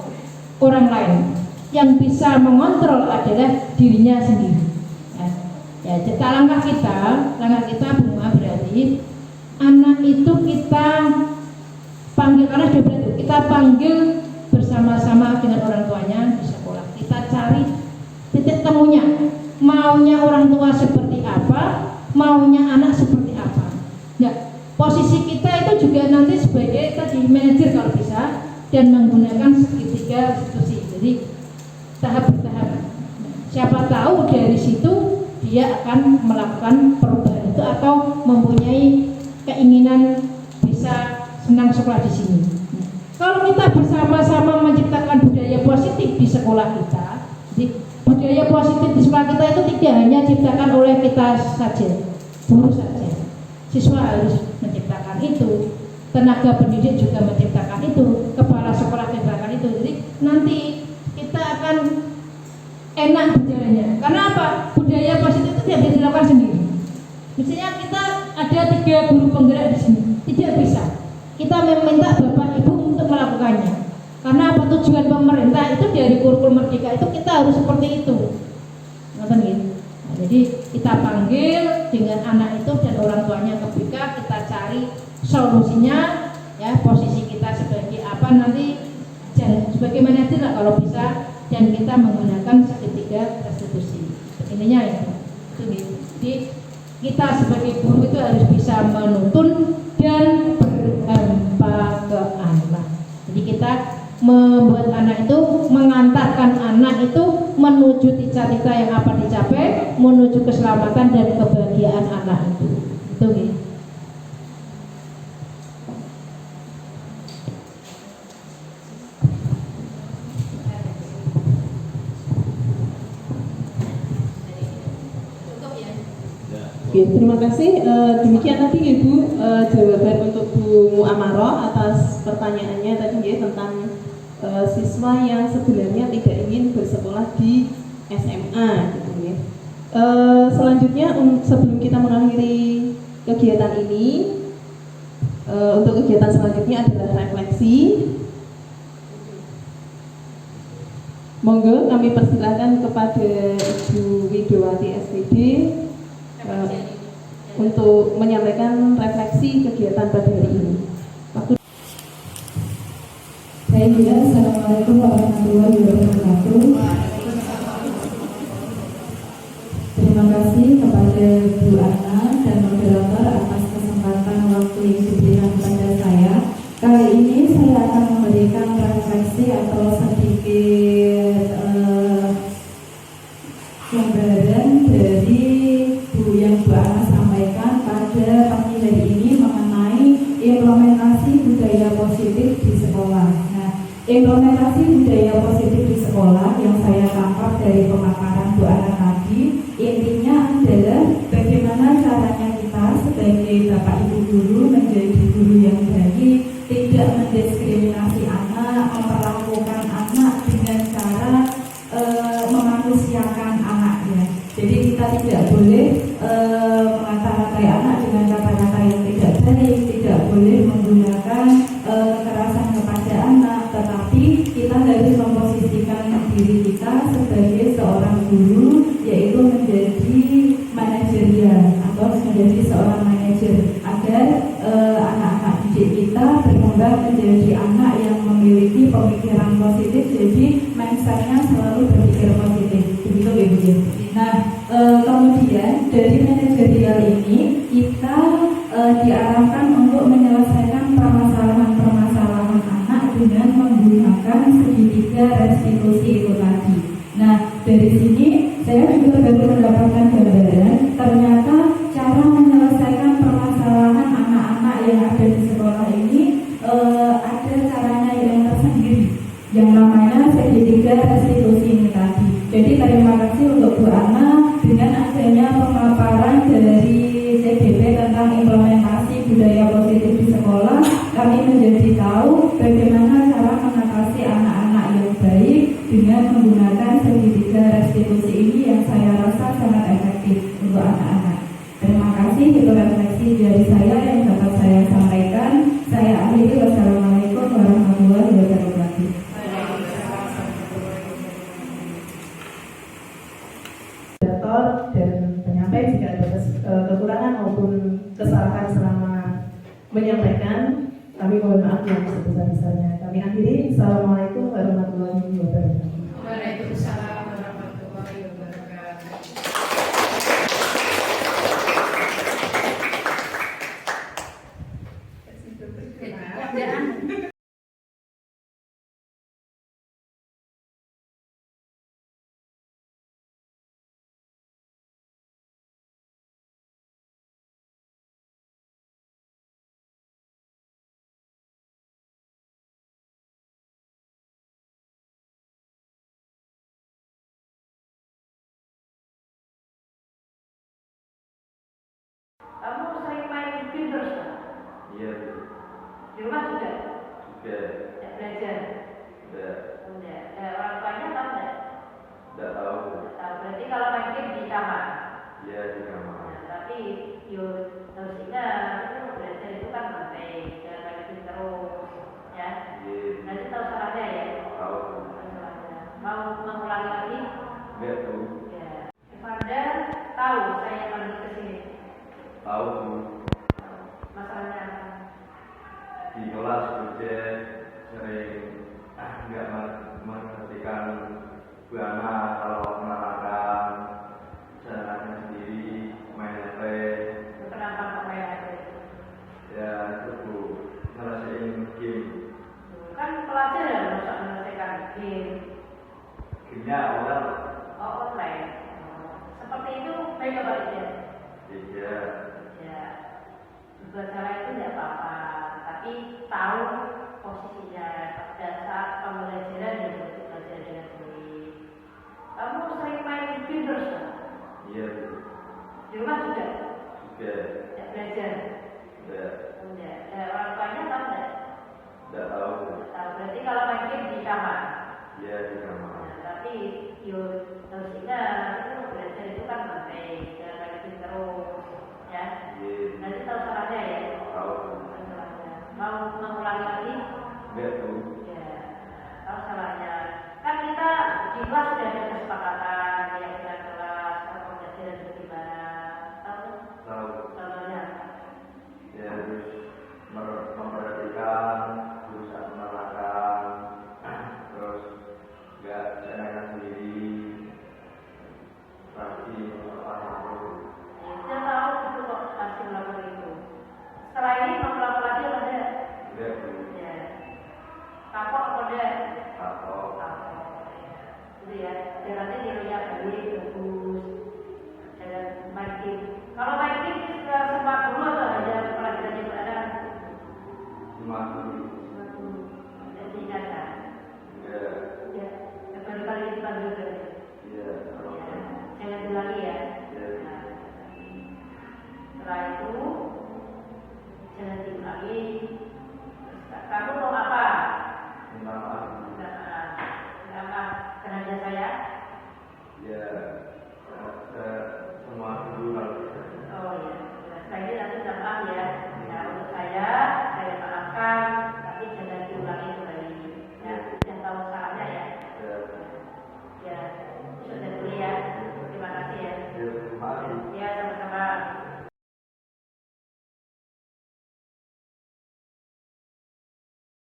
orang lain. Yang bisa mengontrol adalah dirinya sendiri. Ya, langkah kita Bu Mua berarti anak itu kita panggil, karena sudah berarti kita panggil bersama-sama dengan orang tuanya di sekolah. Kita cari titik temunya, maunya orang tua seperti apa, maunya anak seperti apa. Ya, posisi kita itu juga nanti sebagai tadi manajer kalau bisa, dan menggunakan segitiga institusi. Jadi tahap bertahap. Siapa tahu dari situ dia akan melakukan perubahan itu atau mempunyai keinginan bisa senang sekolah di sini. Kalau kita bersama-sama menciptakan budaya positif di sekolah kita, jadi budaya positif di sekolah kita itu tidak hanya diciptakan oleh kita saja, guru saja. Siswa harus menciptakan itu, tenaga pendidik juga menciptakan itu, kepala sekolah menciptakan itu. Jadi nanti kita akan enak berjalannya. Karena apa? Budaya positif itu tidak bisa dilakukan sendiri. Misalnya kita ada 3 guru penggerak di sini, tidak bisa. Kita meminta Bapak Ibu untuk melakukannya. Karena apa? Tujuan pemerintah itu dari kurikulum Merdeka itu kita harus seperti itu. Ngerti gitu? Nah, jadi kita panggil dengan anak itu dan orang tuanya ke BK, kita cari solusinya, ya, posisi kita sebagai apa nanti, dan sebagai manajer lah kalau bisa, dan kita menggunakan segitiga restitusi. Intinya itu. Jadi kita sebagai guru itu harus bisa menuntun dan berhampa ke anak. Jadi kita membuat anak itu, mengantarkan anak itu menuju cita-cita yang apa dicapai, menuju keselamatan dan kebahagiaan anak itu. Itu gitu. Oke, terima kasih. Demikian tadi Ibu jawaban untuk Bu Mu'amaroh atas pertanyaannya tadi ya, tentang siswa yang sebenarnya tidak ingin bersekolah di SMA gitu ya. Selanjutnya sebelum kita mengakhiri kegiatan ini, untuk kegiatan selanjutnya adalah refleksi. Monggo kami persilakan kepada Ibu Widowati SPD untuk menyampaikan refleksi kegiatan pada hari ini. Saya juga, Assalamualaikum warahmatullahi wabarakatuh. Terima kasih kepada Bu Ana dan moderator atas kesempatan waktu yang diberikan kepada saya. Kali ini saya akan memberikan refleksi atau sedikit gambaran dari yang Bu Ana sampaikan pada pagi hari ini mengenai implementasi budaya positif di sekolah. Nah, Implementasi budaya positif di sekolah yang saya tangkap dari pemaparan Bu Ana tadi, intinya adalah bagaimana caranya kita sebagai Bapak Ibu guru menjadi guru yang baik, tidak mendiskriminasi anak, memperlakukan anak dengan cara memanusiakan anaknya. Jadi kita tidak boleh mengata-ngatai anak dengan kata-kata yang tidak baik, tidak boleh menggunakan kekerasan kepada anak, tetapi kita harus memposisikan diri kita sebagai seorang guru, yaitu menjadi manajerial atau menjadi seorang manajer agar anak-anak didik kita berkembang menjadi anak yang memiliki pemikiran positif, jadi mindset-nya selalu berpikir positif. Begitu Ibu. Nah, kemudian dari manajerial ini kita diarahkan untuk menyelesaikan permasalahan-permasalahan anak dengan menggunakan segitiga restitusi itu tadi. Nah, dari sini saya juga baru mendapatkan gambaran ternyata cara menyelesaikan permasalahan anak-anak yang ada di sekolah ini ada caranya yang tersendiri, yang namanya segitiga restitusi ini tadi. Jadi terima kasih untuk Bu Ana dengan adanya pemaparan dari CDP tentang implementasi budaya positif di sekolah, kami menjadi tahu bagaimana cara mengatasi anak-anak yang baik dengan menggunakan segitiga restitusi ini yang saya rasa sangat efektif untuk anak-anak. Terima kasih, itu refleksi dari saya yang dapat saya sampaikan. Saya akhiri, wassalamualaikum warahmatullahi wabarakatuh. Dan penyampaian jika ada kekurangan maupun kesalahan selama menyampaikan, kami mohon maaf yang sebesar-besarnya. Kami akhiri. Assalamualaikum warahmatullahi wabarakatuh. Waalaikumsalam warahmatullahi wabarakatuh. Kamu sering main di game terus kan? Iya. Di rumah juga? Juga. Ya, belajar? Udah. Udah. Orang tuanya tahu nggak? Udah tahu. Tahu. Berarti kalau main game di kamar? Iya, di kamar. Nah, tapi yuk harus ingat itu belajar itu kan penting. Jangan main game terus, ya. Iya. Nanti tahu salahnya ya? Tahu. Tahu salahnya. Mau mengulangi lagi? Enggak tahu. Ya. Pada tahu saya pergi ke sini. Tahu Bu. Masalahnya apa? Di kelas kerja sering nggak memperhatikan Bu Ana kalau menerangkan caranya sendiri main HP. Kenapa kok main HP? Ya itu Bu, nyelesain game. Kan pelajaran masa menyelesaikan game. Gamenya awal. Oh, online. Seperti itu baik apa tidak? Tidak. Ya, berbuat salah itu tidak apa-apa, tapi tahu posisinya pada saat pembelajaran yang belajar dengan baik. Kamu sering main di game terus kan? Iya Bu. Di rumah juga? Juga. Ya, belajar? Udah. Enggak. Orang tuanya tahu nggak? Udah tahu. Tahu. Berarti kalau main game di kamar? Iya, di kamar. Nah, tapi yuk harus ingat itu belajar itu kan penting. Jangan main game terus, ya. Iya. Nanti tahu salahnya ya? Tahu. Tahu salahnya. Mau mengulangi lagi? Enggak tahu. Ya, tahu salahnya. Kan kita di kelas sudah ada kesepakatan keyakinan kelas, pembelajaran bagaimana. Tahu? Tahu. Salahnya. Ya harus memperhatikan, berusaha menerangkan, terus nggak seenaknya sendiri, rajin apa itu. Ya, saya tahu itu kok pasti melakukan itu. Setelah ini mau melakukan lagi apa enggak? Enggak Bu. Ya. Kapok apa enggak? Atau Kapok. Ya. Itu ya. Biar nanti nilainya baik, bagus. Jangan main game. Kalau main game sudah sempat dulu atau hanya pelajaran yang ada? cuma Jadi ingatkan. Kenapa? Karena saya? Ya